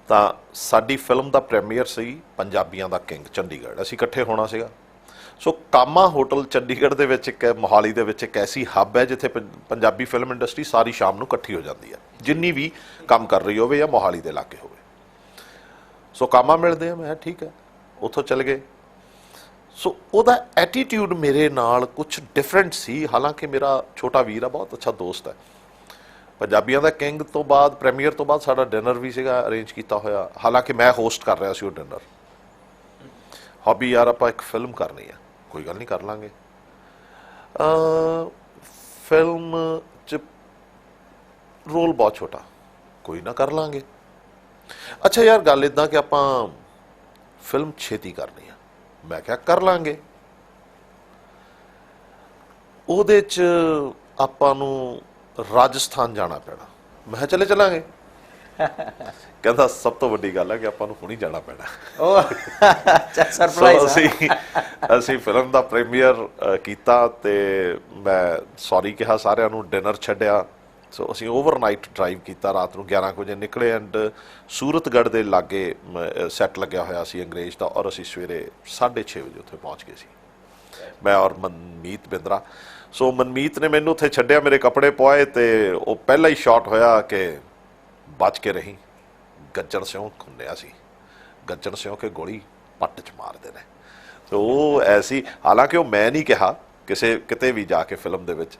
ਤਾਂ ਸਾਡੀ ਫਿਲਮ ਦਾ ਪ੍ਰੀਮੀਅਰ ਸੀ ਪੰਜਾਬੀਆਂ ਦਾ ਕਿੰਗ ਚੰਡੀਗੜ੍ਹ, ਅਸੀਂ ਇਕੱਠੇ ਹੋਣਾ ਸੀਗਾ। ਸੋ ਕਾਮਾ ਹੋਟਲ ਚੰਡੀਗੜ੍ਹ ਦੇ ਵਿੱਚ, ਇੱਕ ਮੋਹਾਲੀ ਦੇ ਵਿੱਚ ਇੱਕ ਐਸੀ ਹੱਬ ਹੈ ਜਿੱਥੇ ਪੰਜਾਬੀ ਫਿਲਮ ਇੰਡਸਟਰੀ ਸਾਰੀ ਸ਼ਾਮ ਨੂੰ ਇਕੱਠੀ ਹੋ ਜਾਂਦੀ ਹੈ, ਜਿੰਨੀ ਵੀ ਕੰਮ ਕਰ ਰਹੀ ਹੋਵੇ ਜਾਂ ਮੋਹਾਲੀ ਦੇ ਇਲਾਕੇ ਹੋਵੇ। ਸੋ ਕਾਮਾ ਮਿਲਦੇ ਆ, ਮੈਂ ਠੀਕ ਹੈ, ਉੱਥੋਂ ਚਲੇ ਗਏ। ਸੋ ਉਹਦਾ ਐਟੀਟਿਊਡ ਮੇਰੇ ਨਾਲ ਕੁਛ ਡਿਫਰੈਂਟ ਸੀ, ਹਾਲਾਂਕਿ ਮੇਰਾ ਛੋਟਾ ਵੀਰ ਆ, ਬਹੁਤ ਅੱਛਾ ਦੋਸਤ ਹੈ। ਪੰਜਾਬੀਆਂ ਦਾ ਕਿੰਗ ਤੋਂ ਬਾਅਦ, ਪ੍ਰੀਮੀਅਰ ਤੋਂ ਬਾਅਦ ਸਾਡਾ ਡਿਨਰ ਵੀ ਸੀਗਾ ਅਰੇਂਜ ਕੀਤਾ ਹੋਇਆ, ਹਾਲਾਂਕਿ ਮੈਂ ਹੋਸਟ ਕਰ ਰਿਹਾ ਸੀ ਉਹ ਡਿਨਰ। ਹੌਬੀ ਯਾਰ ਆਪਾਂ ਇੱਕ ਫਿਲਮ ਕਰਨੀ ਆ, ਕੋਈ ਗੱਲ ਨਹੀਂ ਕਰ ਲਾਂਗੇ। ਫਿਲਮ 'ਚ ਰੋਲ ਬਹੁਤ ਛੋਟਾ, ਕੋਈ ਨਾ ਕਰ ਲਾਂਗੇ। ਅੱਛਾ ਯਾਰ ਗੱਲ ਇੱਦਾਂ ਕਿ ਆਪਾਂ ਫਿਲਮ ਛੇਤੀ ਕਰਨੀ ਆ, ਮੈਂ ਕਿਹਾ ਕਰ ਲਾਂਗੇ। ਉਹਦੇ 'ਚ ਆਪਾਂ ਨੂੰ ਰਾਜਸਥਾਨ ਜਾਣਾ ਪੈਣਾ, ਮੈਂ ਕਿਹਾ ਚਲੇ ਚਲਾਂਗੇ। ਕਹਿੰਦਾ ਸਭ ਤੋਂ ਵੱਡੀ ਗੱਲ ਹੈ ਕਿ ਆਪਾਂ ਨੂੰ ਹੁਣੀ ਜਾਣਾ ਪੈਣਾ। ਅਸੀਂ ਫਿਲਮ ਦਾ ਪ੍ਰੀਮੀਅਰ ਕੀਤਾ ਤੇ ਮੈਂ ਸੌਰੀ ਕਿਹਾ ਸਾਰਿਆਂ ਨੂੰ, ਡਿਨਰ ਛੱਡਿਆ। ਸੋ ਅਸੀਂ ਓਵਰਨਾਈਟ ਡਰਾਈਵ ਕੀਤਾ, ਰਾਤ ਨੂੰ 11 ਵਜੇ ਨਿਕਲੇ ਐਂਡ ਸੂਰਤਗੜ੍ਹ ਦੇ ਲਾਗੇ ਸੈੱਟ ਲੱਗਿਆ ਹੋਇਆ ਸੀ ਅੰਗਰੇਜ਼ ਦਾ, ਔਰ ਅਸੀਂ ਸਵੇਰੇ 6:30 ਵਜੇ ਉੱਥੇ ਪਹੁੰਚ ਗਏ ਸੀ, ਮੈਂ ਔਰ ਮਨਮੀਤ ਬਿੰਦਰਾ। ਸੋ ਮਨਮੀਤ ਨੇ ਮੈਨੂੰ ਉੱਥੇ ਛੱਡਿਆ, ਮੇਰੇ ਕੱਪੜੇ ਪਵਾਏ ਤੇ ਉਹ ਪਹਿਲਾ ਹੀ ਸ਼ਾਟ ਹੋਇਆ ਕਿ ਬਚ ਕੇ ਰਹੀ, ਗੱਜਣ ਸਿਉਂ ਖੁੰਨਿਆ ਸੀ, ਗੱਜਣ ਸਿਉਂ ਕੇ ਗੋਲੀ ਪੱਟ 'ਚ ਮਾਰਦੇ ਨੇ। ਸੋ ਉਹ ਐਸੀ, ਹਾਲਾਂਕਿ ਉਹ ਮੈਂ ਨਹੀਂ ਕਿਹਾ ਕਿਤੇ ਵੀ ਜਾ ਕੇ ਫਿਲਮ ਦੇ ਵਿੱਚ,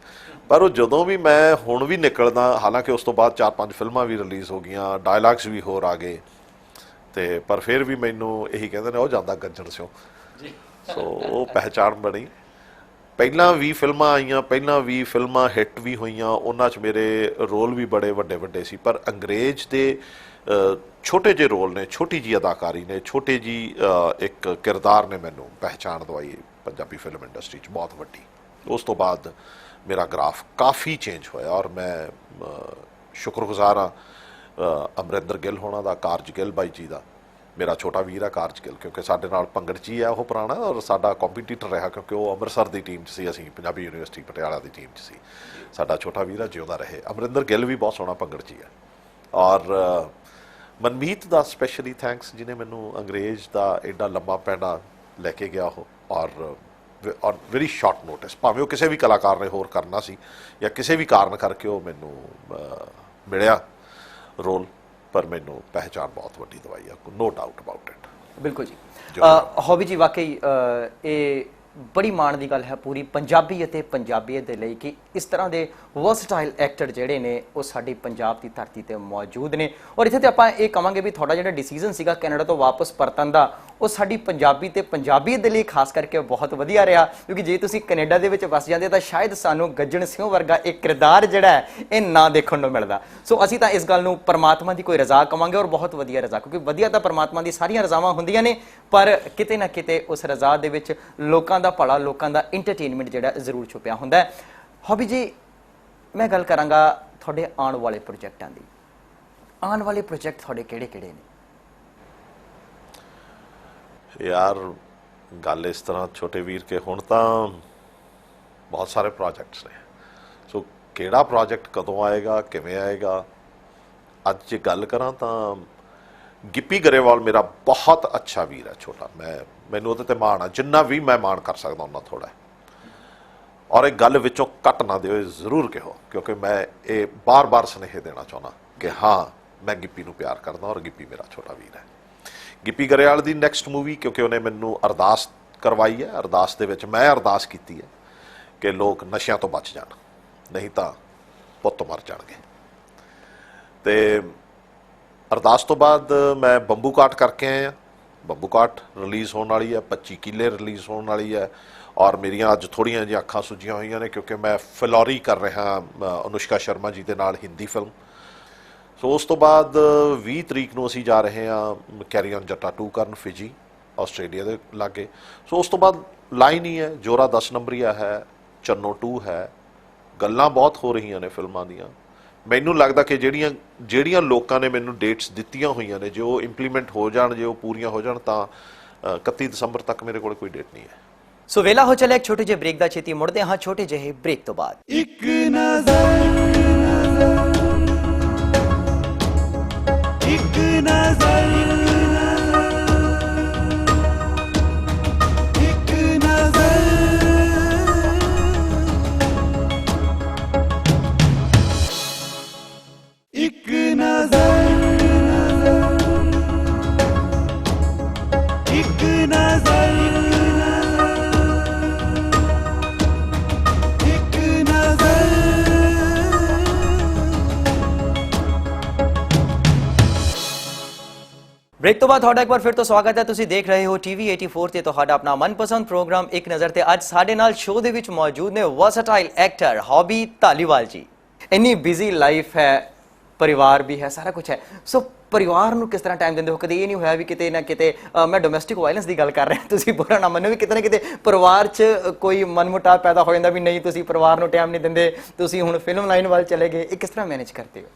ਪਰ ਉਹ ਜਦੋਂ ਵੀ ਮੈਂ ਹੁਣ ਵੀ ਨਿਕਲਦਾ, ਹਾਲਾਂਕਿ ਉਸ ਤੋਂ ਬਾਅਦ 4-5 ਫਿਲਮਾਂ ਵੀ ਰਿਲੀਜ਼ ਹੋ ਗਈਆਂ, ਡਾਇਲਾਗਸ ਵੀ ਹੋਰ ਆ ਗਏ, ਤੇ ਪਰ ਫਿਰ ਵੀ ਮੈਨੂੰ ਇਹੀ ਕਹਿੰਦੇ ਨੇ ਉਹ ਜਾਂਦਾ ਗੱਜਣ ਸਿਉਂ। ਸੋ ਉਹ ਪਹਿਚਾਣ ਬਣੀ। ਪਹਿਲਾਂ ਵੀ ਫਿਲਮਾਂ ਆਈਆਂ, ਪਹਿਲਾਂ ਵੀ ਫਿਲਮਾਂ ਹਿੱਟ ਵੀ ਹੋਈਆਂ, ਉਹਨਾਂ 'ਚ ਮੇਰੇ ਰੋਲ ਵੀ ਬੜੇ ਵੱਡੇ ਵੱਡੇ ਸੀ, ਪਰ ਅੰਗਰੇਜ਼ ਦੇ ਛੋਟੇ ਜਿਹੇ ਰੋਲ ਨੇ, ਛੋਟੀ ਜਿਹੀ ਅਦਾਕਾਰੀ ਨੇ, ਛੋਟੇ ਜਿਹੀ ਇੱਕ ਕਿਰਦਾਰ ਨੇ ਮੈਨੂੰ ਪਹਿਚਾਣ ਦਵਾਈ ਪੰਜਾਬੀ ਫਿਲਮ ਇੰਡਸਟਰੀ 'ਚ ਬਹੁਤ ਵੱਡੀ। ਉਸ ਤੋਂ ਬਾਅਦ ਮੇਰਾ ਗ੍ਰਾਫ ਕਾਫੀ ਚੇਂਜ ਹੋਇਆ, ਔਰ ਮੈਂ ਸ਼ੁਕਰਗੁਜ਼ਾਰ ਹਾਂ ਅਮਰਿੰਦਰ ਗਿੱਲ ਹੋਣਾ ਦਾ, ਕਾਰਜ ਗਿੱਲ ਬਾਈ ਜੀ ਦਾ। ਮੇਰਾ ਛੋਟਾ ਵੀਰ ਹੈ ਕਾਰਜ ਗਿੱਲ, ਕਿਉਂਕਿ ਸਾਡੇ ਨਾਲ ਪੰਗੜਚੀ ਹੈ ਉਹ ਪੁਰਾਣਾ, ਔਰ ਸਾਡਾ ਕੰਪੀਟੀਟਰ ਰਿਹਾ, ਕਿਉਂਕਿ ਉਹ ਅੰਮ੍ਰਿਤਸਰ ਦੀ ਟੀਮ 'ਚ ਸੀ, ਅਸੀਂ ਪੰਜਾਬੀ ਯੂਨੀਵਰਸਿਟੀ ਪਟਿਆਲਾ ਦੀ ਟੀਮ 'ਚ ਸੀ। ਸਾਡਾ ਛੋਟਾ ਵੀਰ ਹੈ, ਜਿਉਂਦਾ ਰਹੇ। ਅਮਰਿੰਦਰ ਗਿੱਲ ਵੀ ਬਹੁਤ ਸੋਹਣਾ ਪੰਗੜਚੀ ਹੈ। ਔਰ ਮਨਮੀਤ ਦਾ ਸਪੈਸ਼ਲੀ ਥੈਂਕਸ, ਜਿਹਨੇ ਮੈਨੂੰ ਅੰਗਰੇਜ਼ ਦਾ ਐਡਾ ਲੰਬਾ ਪੈਂਡਾ ਲੈ ਕੇ ਗਿਆ ਉਹ, ਔਰ ਵੈਰੀ ਸ਼ਾਰਟ ਨੋਟਿਸ, ਭਾਵੇਂ ਉਹ ਕਿਸੇ ਵੀ ਕਲਾਕਾਰ ਨੇ ਹੋਰ ਕਰਨਾ ਸੀ ਜਾਂ ਕਿਸੇ ਵੀ ਕਾਰਨ ਕਰਕੇ ਉਹ ਮੈਨੂੰ ਮਿਲਿਆ ਰੋਲ, ਪਰ ਮੈਨੂੰ ਪਹਿਚਾਣ ਬਹੁਤ ਵੱਡੀ ਦਵਾਈ ਆ, ਨੋ ਡਾਊਟ ਅਬਾਊਟ ਇਟ। ਬਿਲਕੁਲ ਜੀ। ਹੌਬੀ ਜੀ, ਵਾਕਈ ਇਹ ਬੜੀ ਮਾਣ ਦੀ ਗੱਲ ਹੈ ਪੂਰੀ ਪੰਜਾਬੀ ਅਤੇ ਪੰਜਾਬੀਅਤ ਦੇ ਲਈ ਕਿ ਇਸ ਤਰ੍ਹਾਂ ਦੇ ਵਰਸਟਾਈਲ ਐਕਟਰ ਜਿਹੜੇ ਨੇ ਉਹ ਸਾਡੀ ਪੰਜਾਬ ਦੀ ਧਰਤੀ ਤੇ ਮੌਜੂਦ ਨੇ। ਔਰ ਇੱਥੇ ਤੇ ਆਪਾਂ ਇਹ ਕਹਾਂਗੇ ਵੀ ਤੁਹਾਡਾ ਜਿਹੜਾ ਡਿਸੀਜਨ ਸੀਗਾ ਕੈਨੇਡਾ ਤੋਂ ਵਾਪਸ ਪਰਤਣ ਦਾ, ਉਹ ਸਾਡੀ ਪੰਜਾਬੀ ਤੇ ਪੰਜਾਬੀਅਤ ਦੇ ਲਈ ਖਾਸ ਕਰਕੇ ਬਹੁਤ ਵਧੀਆ ਰਿਹਾ, ਕਿਉਂਕਿ ਜੇ ਤੁਸੀਂ ਕੈਨੇਡਾ ਦੇ ਵਿੱਚ ਵਸ ਜਾਂਦੇ ਤਾਂ ਸ਼ਾਇਦ ਸਾਨੂੰ ਗੱਜਣ ਸਿਉਂ ਵਰਗਾ ਇੱਕ ਕਿਰਦਾਰ ਜਿਹੜਾ ਹੈ ਇਹ ਨਾ ਦੇਖਣ ਨੂੰ ਮਿਲਦਾ। ਸੋ ਅਸੀਂ ਤਾਂ ਇਸ ਗੱਲ ਨੂੰ ਪਰਮਾਤਮਾ ਦੀ ਕੋਈ ਰਜ਼ਾ ਕਵਾਂਗੇ, ਔਰ ਬਹੁਤ ਵਧੀਆ ਰਜ਼ਾ, ਕਿਉਂਕਿ ਵਧੀਆ ਤਾਂ ਪਰਮਾਤਮਾ ਦੀ ਸਾਰੀਆਂ ਰਜ਼ਾਵਾਂ ਹੁੰਦੀਆਂ ਨੇ, ਪਰ ਕਿਤੇ ਨਾ ਕਿਤੇ ਉਸ ਰਜ਼ਾ ਦੇ ਵਿੱਚ ਲੋਕਾਂ ਦਾ ਭਲਾ, ਲੋਕਾਂ ਦਾ ਇੰਟਰਟੇਨਮੈਂਟ ਜਿਹੜਾ ਜ਼ਰੂਰ ਛੁਪਿਆ ਹੁੰਦਾ ਹੈ। ਹੌਬੀ ਜੀ, ਮੈਂ ਗੱਲ ਕਰਾਂਗਾ ਤੁਹਾਡੇ ਆਉਣ ਵਾਲੇ ਪ੍ਰੋਜੈਕਟਾਂ ਦੀ। ਆਉਣ ਵਾਲੇ ਪ੍ਰੋਜੈਕਟ ਤੁਹਾਡੇ ਕਿਹੜੇ ਕਿਹੜੇ ਨੇ? ਯਾਰ ਗੱਲ ਇਸ ਤਰ੍ਹਾਂ ਛੋਟੇ ਵੀਰ ਕੇ, ਹੁਣ ਤਾਂ ਬਹੁਤ ਸਾਰੇ ਪ੍ਰੋਜੈਕਟਸ ਨੇ। ਸੋ ਕਿਹੜਾ ਪ੍ਰੋਜੈਕਟ ਕਦੋਂ ਆਏਗਾ, ਕਿਵੇਂ ਆਏਗਾ, ਅੱਜ ਜੇ ਗੱਲ ਕਰਾਂ ਤਾਂ ਗਿੱਪੀ ਗਰੇਵਾਲ ਮੇਰਾ ਬਹੁਤ ਅੱਛਾ ਵੀਰ ਹੈ, ਛੋਟਾ। ਮੈਨੂੰ ਉਹਦੇ 'ਤੇ ਮਾਣ ਆ, ਜਿੰਨਾ ਵੀ ਮੈਂ ਮਾਣ ਕਰ ਸਕਦਾ ਉਹਨਾਂ ਥੋੜ੍ਹਾ। ਔਰ ਇਹ ਗੱਲ ਵਿੱਚੋਂ ਕੱਟ ਨਾ ਦਿਓ, ਜ਼ਰੂਰ ਕਹੋ, ਕਿਉਂਕਿ ਮੈਂ ਇਹ ਬਾਰ-ਬਾਰ ਸੁਨੇਹੇ ਦੇਣਾ ਚਾਹੁੰਦਾ ਕਿ ਹਾਂ, ਮੈਂ ਗਿੱਪੀ ਨੂੰ ਪਿਆਰ ਕਰਦਾ, ਔਰ ਗਿੱਪੀ ਮੇਰਾ ਛੋਟਾ ਵੀਰ ਹੈ। ਗਿੱਪੀ ਗਰੇਵਾਲ ਦੀ ਨੈਕਸਟ ਮੂਵੀ, ਕਿਉਂਕਿ ਉਹਨੇ ਮੈਨੂੰ ਅਰਦਾਸ ਕਰਵਾਈ ਹੈ, ਅਰਦਾਸ ਦੇ ਵਿੱਚ ਮੈਂ ਅਰਦਾਸ ਕੀਤੀ ਹੈ ਕਿ ਲੋਕ ਨਸ਼ਿਆਂ ਤੋਂ ਬਚ ਜਾਣ, ਨਹੀਂ ਤਾਂ ਪੁੱਤ ਮਰ ਜਾਣਗੇ। ਤੇ ਅਰਦਾਸ ਤੋਂ ਬਾਅਦ ਮੈਂ ਬੰਬੂ ਕਾਟ ਕਰਕੇ ਆਇਆ। ਬੰਬੂ ਕਾਟ ਰਿਲੀਜ਼ ਹੋਣ ਵਾਲੀ ਹੈ, 25 ਕਿੱਲੇ ਰਿਲੀਜ਼ ਹੋਣ ਵਾਲੀ ਹੈ, ਔਰ ਮੇਰੀਆਂ ਅੱਜ ਥੋੜ੍ਹੀਆਂ ਜਿਹੀਆਂ ਅੱਖਾਂ ਸੁੱਜੀਆਂ ਹੋਈਆਂ ਨੇ ਕਿਉਂਕਿ ਮੈਂ ਫਿਲੌਰੀ ਕਰ ਰਿਹਾ ਅਨੁਸ਼ਕਾ ਸ਼ਰਮਾ ਜੀ ਦੇ ਨਾਲ ਹਿੰਦੀ ਫਿਲਮ। ਸੋ ਉਸ ਤੋਂ ਬਾਅਦ 20 ਤਰੀਕ ਨੂੰ ਅਸੀਂ ਜਾ ਰਹੇ ਹਾਂ ਕੈਰੀ ਔਨ ਜੱਟਾ 2 ਕਰਨ, ਫਿਜੀ ਆਸਟ੍ਰੇਲੀਆ ਦੇ ਲਾਗੇ। ਸੋ ਉਸ ਤੋਂ ਬਾਅਦ ਲਾਈਨ ਹੀ ਹੈ, ਜੋਰਾ 10 ਨੰਬਰੀਆ ਹੈ, ਚੰਨੋ 2 ਹੈ। ਗੱਲਾਂ ਬਹੁਤ ਹੋ ਰਹੀਆਂ ਨੇ ਫਿਲਮਾਂ ਦੀਆਂ। ਮੈਨੂੰ ਲੱਗਦਾ ਕਿ ਜਿਹੜੀਆਂ ਲੋਕਾਂ ਨੇ ਮੈਨੂੰ ਡੇਟਸ ਦਿੱਤੀਆਂ ਹੋਈਆਂ ਨੇ, ਜੇ ਉਹ ਇੰਪਲੀਮੈਂਟ ਹੋ ਜਾਣ, ਜੇ ਉਹ ਪੂਰੀਆਂ ਹੋ ਜਾਣ, ਤਾਂ 31 ਦਸੰਬਰ ਤੱਕ ਮੇਰੇ ਕੋਲ ਕੋਈ ਡੇਟ ਨਹੀਂ ਹੈ। ਸੋ ਵੇਲਾ ਹੋ ਚੱਲਿਆ ਇੱਕ ਛੋਟੇ ਜਿਹੇ ਬ੍ਰੇਕ ਦਾ, ਛੇਤੀ ਮੁੜਦੇ ਹਾਂ ਛੋਟੇ ਜਿਹੇ ਬ੍ਰੇਕ ਤੋਂ ਬਾਅਦ। ਇੱਕ ਨਜ਼ਰ, ਇੱਕ ਨਜ਼ਰ, ਇੱਕ ਨਜ਼ਰ, ਇੱਕ ਨਜ਼ਰ, ਇੱਕ ਨਜ਼ਰ, ਇੱਕ ਨਜ਼ਰ। ਬ੍ਰੇਕ ਤੋਂ ਬਾਅਦ ਤੁਹਾਡਾ ਇੱਕ ਵਾਰ ਫਿਰ ਤੋਂ ਸਵਾਗਤ ਹੈ। ਤੁਸੀਂ ਦੇਖ ਰਹੇ ਹੋ ਟੀਵੀ 84 ਤੇ ਤੁਹਾਡਾ ਆਪਣਾ ਮਨਪਸੰਦ ਪ੍ਰੋਗਰਾਮ ਇੱਕ ਨਜ਼ਰ। ਤੇ ਅੱਜ ਸਾਡੇ ਨਾਲ ਸ਼ੋਅ ਦੇ ਵਿੱਚ ਮੌਜੂਦ ਨੇ ਵਰਸਟਾਈਲ ਐਕਟਰ ਹੌਬੀ ਧਾਲੀਵਾਲ ਜੀ। ਇੰਨੀ ਬਿਜ਼ੀ ਲਾਈਫ ਹੈ, ਪਰਿਵਾਰ ਵੀ ਹੈ, ਸਾਰਾ ਕੁਝ ਹੈ। ਸੋ ਪਰਿਵਾਰ ਨੂੰ ਕਿਸ ਤਰ੍ਹਾਂ ਟਾਈਮ ਦਿੰਦੇ ਹੋ? ਕਦੇ ਇਹ ਨਹੀਂ ਹੋਇਆ ਵੀ ਕਿਤੇ ਨਾ ਕਿਤੇ ਮੈਂ ਡੋਮੈਸਟਿਕ ਵਾਇਲੈਂਸ ਦੀ ਗੱਲ ਕਰ ਰਿਹਾ, ਤੁਸੀਂ ਬੁਰਾ ਨਾ ਮੰਨੋ, ਵੀ ਕਿਤੇ ਨਾ ਕਿਤੇ ਪਰਿਵਾਰ 'ਚ ਕੋਈ ਮਨਮੁਟਾਵ ਪੈਦਾ ਹੋ ਜਾਂਦਾ ਵੀ ਨਹੀਂ ਤੁਸੀਂ ਪਰਿਵਾਰ ਨੂੰ ਟਾਈਮ ਨਹੀਂ ਦਿੰਦੇ, ਤੁਸੀਂ ਹੁਣ ਫਿਲਮ ਲਾਈਨ ਵੱਲ ਚਲੇ ਗਏ, ਇਹ ਕਿਸ ਤਰ੍ਹਾਂ ਮੈਨੇਜ ਕਰਦੇ ਹੋ?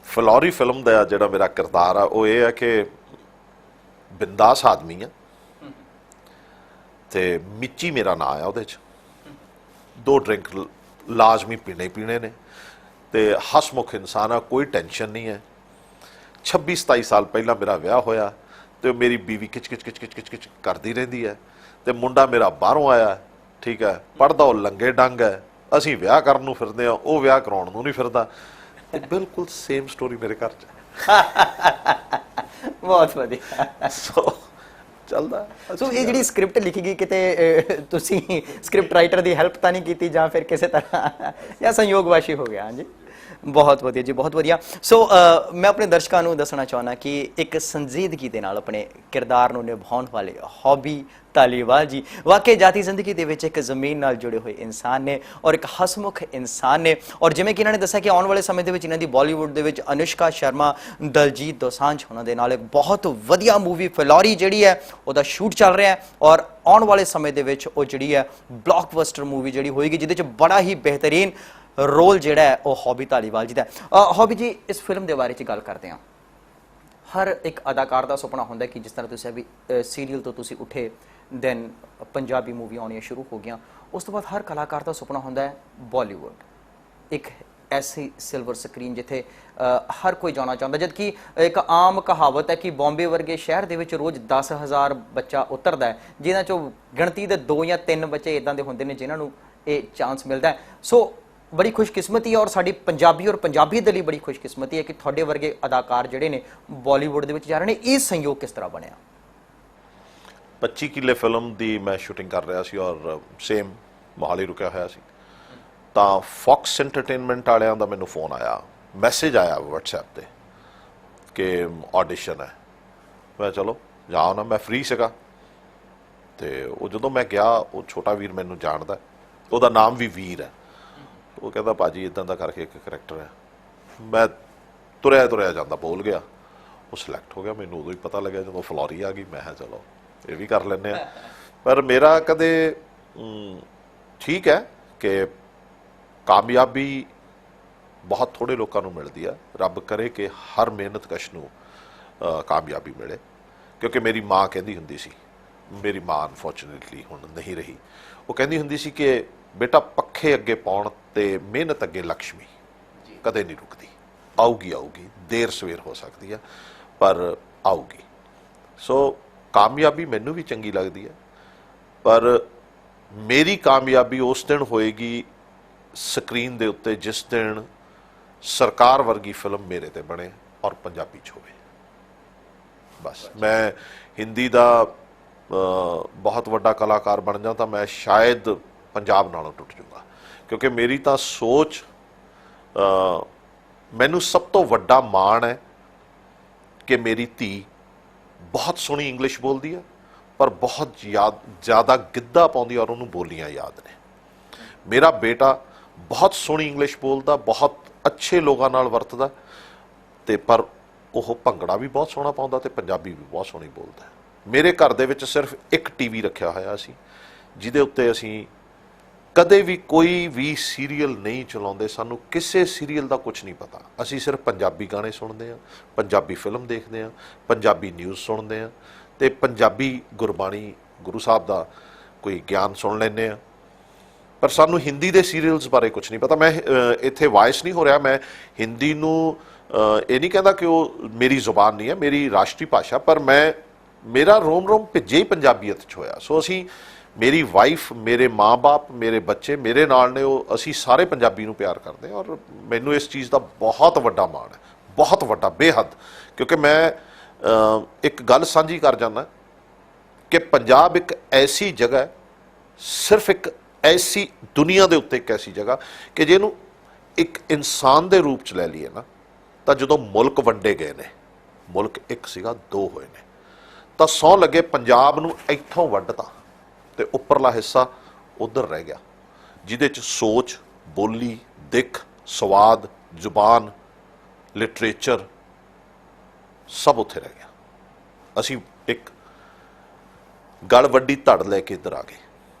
ਫਿਲੌਰੀ ਫਿਲਮ ਦਾ ਜਿਹੜਾ ਮੇਰਾ ਕਿਰਦਾਰ ਆ ਉਹ ਇਹ ਹੈ ਕਿ ਬਿੰਦਾਸ ਆਦਮੀ ਆ ਤੇ ਮਿੱਚੀ ਮੇਰਾ ਨਾਂ ਆ ਉਹਦੇ 'ਚ। 2 ਡਰਿੰਕ ਲਾਜ਼ਮੀ ਪੀਣੇ ਹੀ ਪੀਣੇ ਨੇ ਤੇ ਹਸਮੁਖ ਇਨਸਾਨ ਆ, ਕੋਈ ਟੈਨਸ਼ਨ ਨਹੀਂ ਹੈ। 26-27 ਸਾਲ ਪਹਿਲਾਂ ਮੇਰਾ ਵਿਆਹ ਹੋਇਆ ਤੇ ਮੇਰੀ ਬੀਵੀ ਕਿਚ ਕਰਦੀ ਰਹਿੰਦੀ ਹੈ ਤੇ ਮੁੰਡਾ ਮੇਰਾ ਬਾਹਰੋਂ ਆਇਆ, ਠੀਕ ਹੈ, ਪੜ੍ਹਦਾ ਉਹ ਲੰਗੇ ਡੰਗ ਹੈ। ਅਸੀਂ ਵਿਆਹ ਕਰਨ ਨੂੰ ਫਿਰਦੇ ਹਾਂ, ਉਹ ਵਿਆਹ ਕਰਾਉਣ ਨੂੰ ਨਹੀਂ ਫਿਰਦਾ। ਤੇ ਬਿਲਕੁਲ ਸੇਮ ਸਟੋਰੀ ਮੇਰੇ ਘਰ 'ਚ। ਬਹੁਤ ਵਧੀਆ। ਸੋ ਚੱਲਦਾ। ਸੋ ਇਹ ਜਿਹੜੀ ਸਕ੍ਰਿਪਟ ਲਿਖੀ ਗਈ, ਕਿਤੇ ਤੁਸੀਂ ਸਕ੍ਰਿਪਟ ਰਾਈਟਰ ਦੀ ਹੈਲਪ ਤਾਂ ਨਹੀਂ ਕੀਤੀ ਜਾਂ ਫਿਰ ਕਿਸੇ ਤਰ੍ਹਾਂ ਜਾਂ ਸੰਯੋਗਵਾਸ਼ੀ ਹੋ ਗਿਆ? ਹਾਂਜੀ, ਬਹੁਤ ਵਧੀਆ ਜੀ, ਬਹੁਤ ਵਧੀਆ। ਸੋ ਮੈਂ ਆਪਣੇ ਦਰਸ਼ਕਾਂ ਨੂੰ ਦੱਸਣਾ ਚਾਹੁੰਦਾ ਕਿ ਇੱਕ ਸੰਜੀਦਗੀ ਦੇ ਨਾਲ ਆਪਣੇ ਕਿਰਦਾਰ ਨੂੰ ਨਿਭਾਉਣ ਵਾਲੇ ਹੌਬੀ ਧਾਲੀਵਾਲ ਜੀ ਵਾਕਈ ਜਾਤੀ ਜ਼ਿੰਦਗੀ ਦੇ ਵਿੱਚ ਇੱਕ ਜ਼ਮੀਨ ਨਾਲ ਜੁੜੇ ਹੋਏ ਇਨਸਾਨ ਨੇ ਔਰ ਇੱਕ ਹਸਮੁਖ ਇਨਸਾਨ ਨੇ। ਔਰ ਜਿਵੇਂ ਕਿ ਇਹਨਾਂ ਨੇ ਦੱਸਿਆ ਕਿ ਆਉਣ ਵਾਲੇ ਸਮੇਂ ਦੇ ਵਿੱਚ ਇਹਨਾਂ ਦੀ ਬਾਲੀਵੁੱਡ ਦੇ ਵਿੱਚ ਅਨੁਸ਼ਕਾ ਸ਼ਰਮਾ, ਦਲਜੀਤ ਦੋਸਾਂਝ ਉਹਨਾਂ ਦੇ ਨਾਲ ਇੱਕ ਬਹੁਤ ਵਧੀਆ ਮੂਵੀ ਫਿਲੌਰੀ ਜਿਹੜੀ ਹੈ ਉਹਦਾ ਸ਼ੂਟ ਚੱਲ ਰਿਹਾ ਹੈ ਔਰ ਆਉਣ ਵਾਲੇ ਸਮੇਂ ਦੇ ਵਿੱਚ ਉਹ ਜਿਹੜੀ ਹੈ ਬਲੌਕਬਸਟਰ ਮੂਵੀ ਜਿਹੜੀ ਹੋਏਗੀ, ਜਿਹਦੇ 'ਚ ਬੜਾ ਹੀ ਬਿਹਤਰੀਨ ਰੋਲ ਜਿਹੜਾ ਹੈ ਉਹ ਹੌਬੀ ਧਾਲੀਵਾਲ ਜੀ ਦਾ ਹੈ। ਹੌਬੀ ਜੀ, ਇਸ ਫਿਲਮ ਦੇ ਬਾਰੇ 'ਚ ਗੱਲ ਕਰਦੇ ਹਾਂ। ਹਰ ਇੱਕ ਅਦਾਕਾਰ ਦਾ ਸੁਪਨਾ ਹੁੰਦਾ ਕਿ ਜਿਸ ਤਰ੍ਹਾਂ ਤੁਸੀਂ ਵੀ ਸੀਰੀਅਲ ਤੋਂ ਤੁਸੀਂ ਉੱਠੇ, ਦੈਨ ਪੰਜਾਬੀ ਮੂਵੀ ਆਉਣੀਆਂ ਸ਼ੁਰੂ ਹੋ ਗਈਆਂ, ਉਸ ਤੋਂ ਬਾਅਦ ਹਰ ਕਲਾਕਾਰ ਦਾ ਸੁਪਨਾ ਹੁੰਦਾ ਹੈ ਬਾਲੀਵੁੱਡ, ਇੱਕ ਐਸੀ ਸਿਲਵਰ ਸਕਰੀਨ ਜਿੱਥੇ ਹਰ ਕੋਈ ਜਾਣਾ ਚਾਹੁੰਦਾ। ਜਦਕਿ ਇੱਕ ਆਮ ਕਹਾਵਤ ਹੈ ਕਿ ਬੰਬੇ ਵਰਗੇ ਸ਼ਹਿਰ ਦੇ ਵਿੱਚ ਰੋਜ਼ 10,000 ਬੱਚਾ ਉਤਰਦਾ ਹੈ, ਜਿਨ੍ਹਾਂ 'ਚੋਂ ਗਿਣਤੀ ਦੇ 2 ਜਾਂ 3 ਬੱਚੇ ਇੱਦਾਂ ਦੇ ਹੁੰਦੇ ਨੇ ਜਿਨ੍ਹਾਂ ਨੂੰ ਇਹ ਚਾਂਸ ਮਿਲਦਾ ਹੈ। ਸੋ ਬੜੀ ਖੁਸ਼ਕਿਸਮਤੀ ਹੈ ਔਰ ਸਾਡੀ ਪੰਜਾਬੀ ਔਰ ਪੰਜਾਬੀ ਦੇ ਲਈ ਬੜੀ ਖੁਸ਼ਕਿਸਮਤੀ ਹੈ ਕਿ ਤੁਹਾਡੇ ਵਰਗੇ ਅਦਾਕਾਰ ਜਿਹੜੇ ਨੇ ਬਾਲੀਵੁੱਡ ਦੇ ਵਿੱਚ ਜਾ ਰਹੇ ਨੇ। ਇਹ ਸੰਯੋਗ ਕਿਸ ਤਰ੍ਹਾਂ ਬਣਿਆ? 25 ਕਿੱਲੇ ਫਿਲਮ ਦੀ ਮੈਂ ਸ਼ੂਟਿੰਗ ਕਰ ਰਿਹਾ ਸੀ ਔਰ ਸੇਮ ਮੋਹਾਲੀ ਰੁਕਿਆ ਹੋਇਆ ਸੀ ਤਾਂ ਫੌਕਸ ਐਂਟਰਟੇਨਮੈਂਟ ਵਾਲਿਆਂ ਦਾ ਮੈਨੂੰ ਫੋਨ ਆਇਆ, ਮੈਸੇਜ ਆਇਆ WhatsApp ਤੇ ਕਿ ਆਡੀਸ਼ਨ ਹੈ। ਮੈਂ ਚਲੋ ਜਾਓ ਨਾ, ਮੈਂ ਫ੍ਰੀ ਸੀਗਾ। ਤੇ ਉਹ ਜਦੋਂ ਮੈਂ ਗਿਆ, ਉਹ ਛੋਟਾ ਵੀਰ ਮੈਨੂੰ ਜਾਣਦਾ, ਉਹਦਾ ਨਾਮ ਵੀ ਵੀਰ ਹੈ। ਉਹ ਕਹਿੰਦਾ ਭਾਜੀ ਇੱਦਾਂ ਦਾ ਕਰਕੇ ਇੱਕ ਕਰੈਕਟਰ ਹੈ। ਮੈਂ ਤੁਰਿਆ ਜਾਂਦਾ ਬੋਲ ਗਿਆ, ਉਹ ਸਿਲੈਕਟ ਹੋ ਗਿਆ। ਮੈਨੂੰ ਉਦੋਂ ਹੀ ਪਤਾ ਲੱਗਿਆ ਜਦੋਂ ਫਿਲੌਰੀ ਆ ਗਈ। ਮੈਂ ਕਿਹਾ ਚਲੋ ਇਹ ਵੀ ਕਰ ਲੈਂਦੇ ਹਾਂ। ਪਰ ਮੇਰਾ ਕਦੇ ਠੀਕ ਹੈ ਕਿ ਕਾਮਯਾਬੀ ਬਹੁਤ ਥੋੜ੍ਹੇ ਲੋਕਾਂ ਨੂੰ ਮਿਲਦੀ ਆ। ਰੱਬ ਕਰੇ ਕਿ ਹਰ ਮਿਹਨਤਕਸ਼ ਨੂੰ ਕਾਮਯਾਬੀ ਮਿਲੇ, ਕਿਉਂਕਿ ਮੇਰੀ ਮਾਂ ਕਹਿੰਦੀ ਹੁੰਦੀ ਸੀ, ਮੇਰੀ ਮਾਂ ਅਨਫੋਰਚੂਨੇਟਲੀ ਹੁਣ ਨਹੀਂ ਰਹੀ, ਉਹ ਕਹਿੰਦੀ ਹੁੰਦੀ ਸੀ ਕਿ ਬੇਟਾ ਪੱਖੇ ਅੱਗੇ ਪਾਉਣ ਤੇ ਮਿਹਨਤ ਅੱਗੇ ਲਕਸ਼ਮੀ ਕਦੇ ਨਹੀਂ ਰੁਕਦੀ। ਆਊਗੀ, ਦੇਰ ਸਵੇਰ ਹੋ ਸਕਦੀ ਹੈ ਪਰ ਆਊਗੀ। ਸੋ ਕਾਮਯਾਬੀ ਮੈਨੂੰ ਵੀ ਚੰਗੀ ਲੱਗਦੀ ਹੈ, ਪਰ ਮੇਰੀ ਕਾਮਯਾਬੀ ਉਸ ਦਿਨ ਹੋਏਗੀ ਸਕਰੀਨ ਦੇ ਉੱਤੇ ਜਿਸ ਦਿਨ ਸਰਕਾਰ ਵਰਗੀ ਫਿਲਮ ਮੇਰੇ ਤੇ ਬਣੇ ਔਰ ਪੰਜਾਬੀ 'ਚ ਹੋਵੇ। ਬਸ ਮੈਂ ਹਿੰਦੀ ਦਾ ਬਹੁਤ ਵੱਡਾ ਕਲਾਕਾਰ ਬਣ ਜਾ ਤਾਂ ਮੈਂ ਸ਼ਾਇਦ ਪੰਜਾਬ ਨਾਲੋਂ ਟੁੱਟ ਜਾਊਗਾ, ਕਿਉਂਕਿ ਮੇਰੀ ਤਾਂ ਸੋਚ, ਮੈਨੂੰ ਸਭ ਤੋਂ ਵੱਡਾ ਮਾਣ ਹੈ ਕਿ ਮੇਰੀ ਧੀ ਬਹੁਤ ਸੋਹਣੀ ਇੰਗਲਿਸ਼ ਬੋਲਦੀ ਹੈ, ਪਰ ਬਹੁਤ ਜ਼ਿਆਦਾ ਗਿੱਧਾ ਪਾਉਂਦੀ ਔਰ ਉਹਨੂੰ ਬੋਲੀਆਂ ਯਾਦ ਨੇ। ਮੇਰਾ ਬੇਟਾ ਬਹੁਤ ਸੋਹਣੀ ਇੰਗਲਿਸ਼ ਬੋਲਦਾ, ਬਹੁਤ ਅੱਛੇ ਲੋਕਾਂ ਨਾਲ ਵਰਤਦਾ, ਤੇ ਪਰ ਉਹ ਭੰਗੜਾ ਵੀ ਬਹੁਤ ਸੋਹਣਾ ਪਾਉਂਦਾ ਤੇ ਪੰਜਾਬੀ ਵੀ ਬਹੁਤ ਸੋਹਣੀ ਬੋਲਦਾ। ਮੇਰੇ ਘਰ ਦੇ ਵਿੱਚ ਸਿਰਫ ਇੱਕ ਟੀਵੀ ਰੱਖਿਆ ਹੋਇਆ ਸੀ, ਜਿਹਦੇ ਉੱਤੇ ਅਸੀਂ ਕਦੇ ਵੀ ਕੋਈ ਵੀ ਸੀਰੀਅਲ ਨਹੀਂ ਚਲਾਉਂਦੇ। ਸਾਨੂੰ ਕਿਸੇ ਸੀਰੀਅਲ ਦਾ ਕੁਝ ਨਹੀਂ ਪਤਾ, ਅਸੀਂ ਸਿਰਫ ਪੰਜਾਬੀ ਗਾਣੇ ਸੁਣਦੇ ਹਾਂ, ਪੰਜਾਬੀ ਫਿਲਮ ਦੇਖਦੇ ਹਾਂ, ਪੰਜਾਬੀ ਨਿਊਜ਼ ਸੁਣਦੇ ਹਾਂ, ਤੇ ਪੰਜਾਬੀ ਗੁਰਬਾਣੀ, ਗੁਰੂ ਸਾਹਿਬ ਦਾ ਕੋਈ ਗਿਆਨ ਸੁਣ ਲੈਂਦੇ ਹਾਂ। ਪਰ ਸਾਨੂੰ ਹਿੰਦੀ ਦੇ ਸੀਰੀਅਲਸ ਬਾਰੇ ਕੁਝ ਨਹੀਂ ਪਤਾ। ਮੈਂ ਇੱਥੇ ਵਾਇਸ ਨਹੀਂ ਹੋ ਰਿਹਾ, ਮੈਂ ਹਿੰਦੀ ਨੂੰ ਇਹ ਨਹੀਂ ਕਹਿੰਦਾ ਕਿ ਉਹ ਮੇਰੀ ਜ਼ੁਬਾਨ ਨਹੀਂ ਹੈ, ਮੇਰੀ ਰਾਸ਼ਟਰੀ ਭਾਸ਼ਾ, ਪਰ ਮੇਰਾ ਰੋਮ ਰੋਮ ਭਿੱਜੇ ਹੀ ਪੰਜਾਬੀਅਤ 'ਚ ਹੋਇਆ। ਸੋ ਅਸੀਂ, ਮੇਰੀ ਵਾਈਫ, ਮੇਰੇ ਮਾਂ-ਬਾਪ, ਮੇਰੇ ਬੱਚੇ ਮੇਰੇ ਨਾਲ ਨੇ, ਉਹ ਅਸੀਂ ਸਾਰੇ ਪੰਜਾਬੀ ਨੂੰ ਪਿਆਰ ਕਰਦੇ ਹਾਂ, ਔਰ ਮੈਨੂੰ ਇਸ ਚੀਜ਼ ਦਾ ਬਹੁਤ ਵੱਡਾ ਮਾਣ ਹੈ, ਬਹੁਤ ਵੱਡਾ, ਬੇਹੱਦ। ਕਿਉਂਕਿ ਮੈਂ ਇੱਕ ਗੱਲ ਸਾਂਝੀ ਕਰ ਜਾਂਦਾ ਕਿ ਪੰਜਾਬ ਇੱਕ ਐਸੀ ਜਗ੍ਹਾ ਹੈ, ਸਿਰਫ ਇੱਕ ਐਸੀ ਦੁਨੀਆ ਦੇ ਉੱਤੇ ਇੱਕ ਐਸੀ ਜਗ੍ਹਾ ਕਿ ਜਿਹਨੂੰ ਇੱਕ ਇਨਸਾਨ ਦੇ ਰੂਪ 'ਚ ਲੈ ਲਈਏ ਨਾ, ਤਾਂ ਜਦੋਂ ਮੁਲਕ ਵੰਡੇ ਗਏ ਨੇ, ਮੁਲਕ ਇੱਕ ਸੀਗਾ, ਦੋ ਹੋਏ ਨੇ, ਤਾਂ ਸਹੁੰ ਲੱਗੇ ਪੰਜਾਬ ਨੂੰ ਇੱਥੋਂ ਵੱਢਤਾ ਤੇ ਉੱਪਰਲਾ ਹਿੱਸਾ ਉੱਧਰ ਰਹਿ ਗਿਆ, ਜਿਹਦੇ 'ਚ ਸੋਚ, ਬੋਲੀ, ਦਿੱਖ, ਸਵਾਦ, ਜ਼ੁਬਾਨ, ਲਿਟਰੇਚਰ ਸਭ ਉੱਥੇ ਰਹਿ ਗਿਆ। ਅਸੀਂ ਇੱਕ ਗਲ ਵੱਡੀ ਧੜ ਲੈ ਕੇ ਇੱਧਰ ਆ ਗਏ।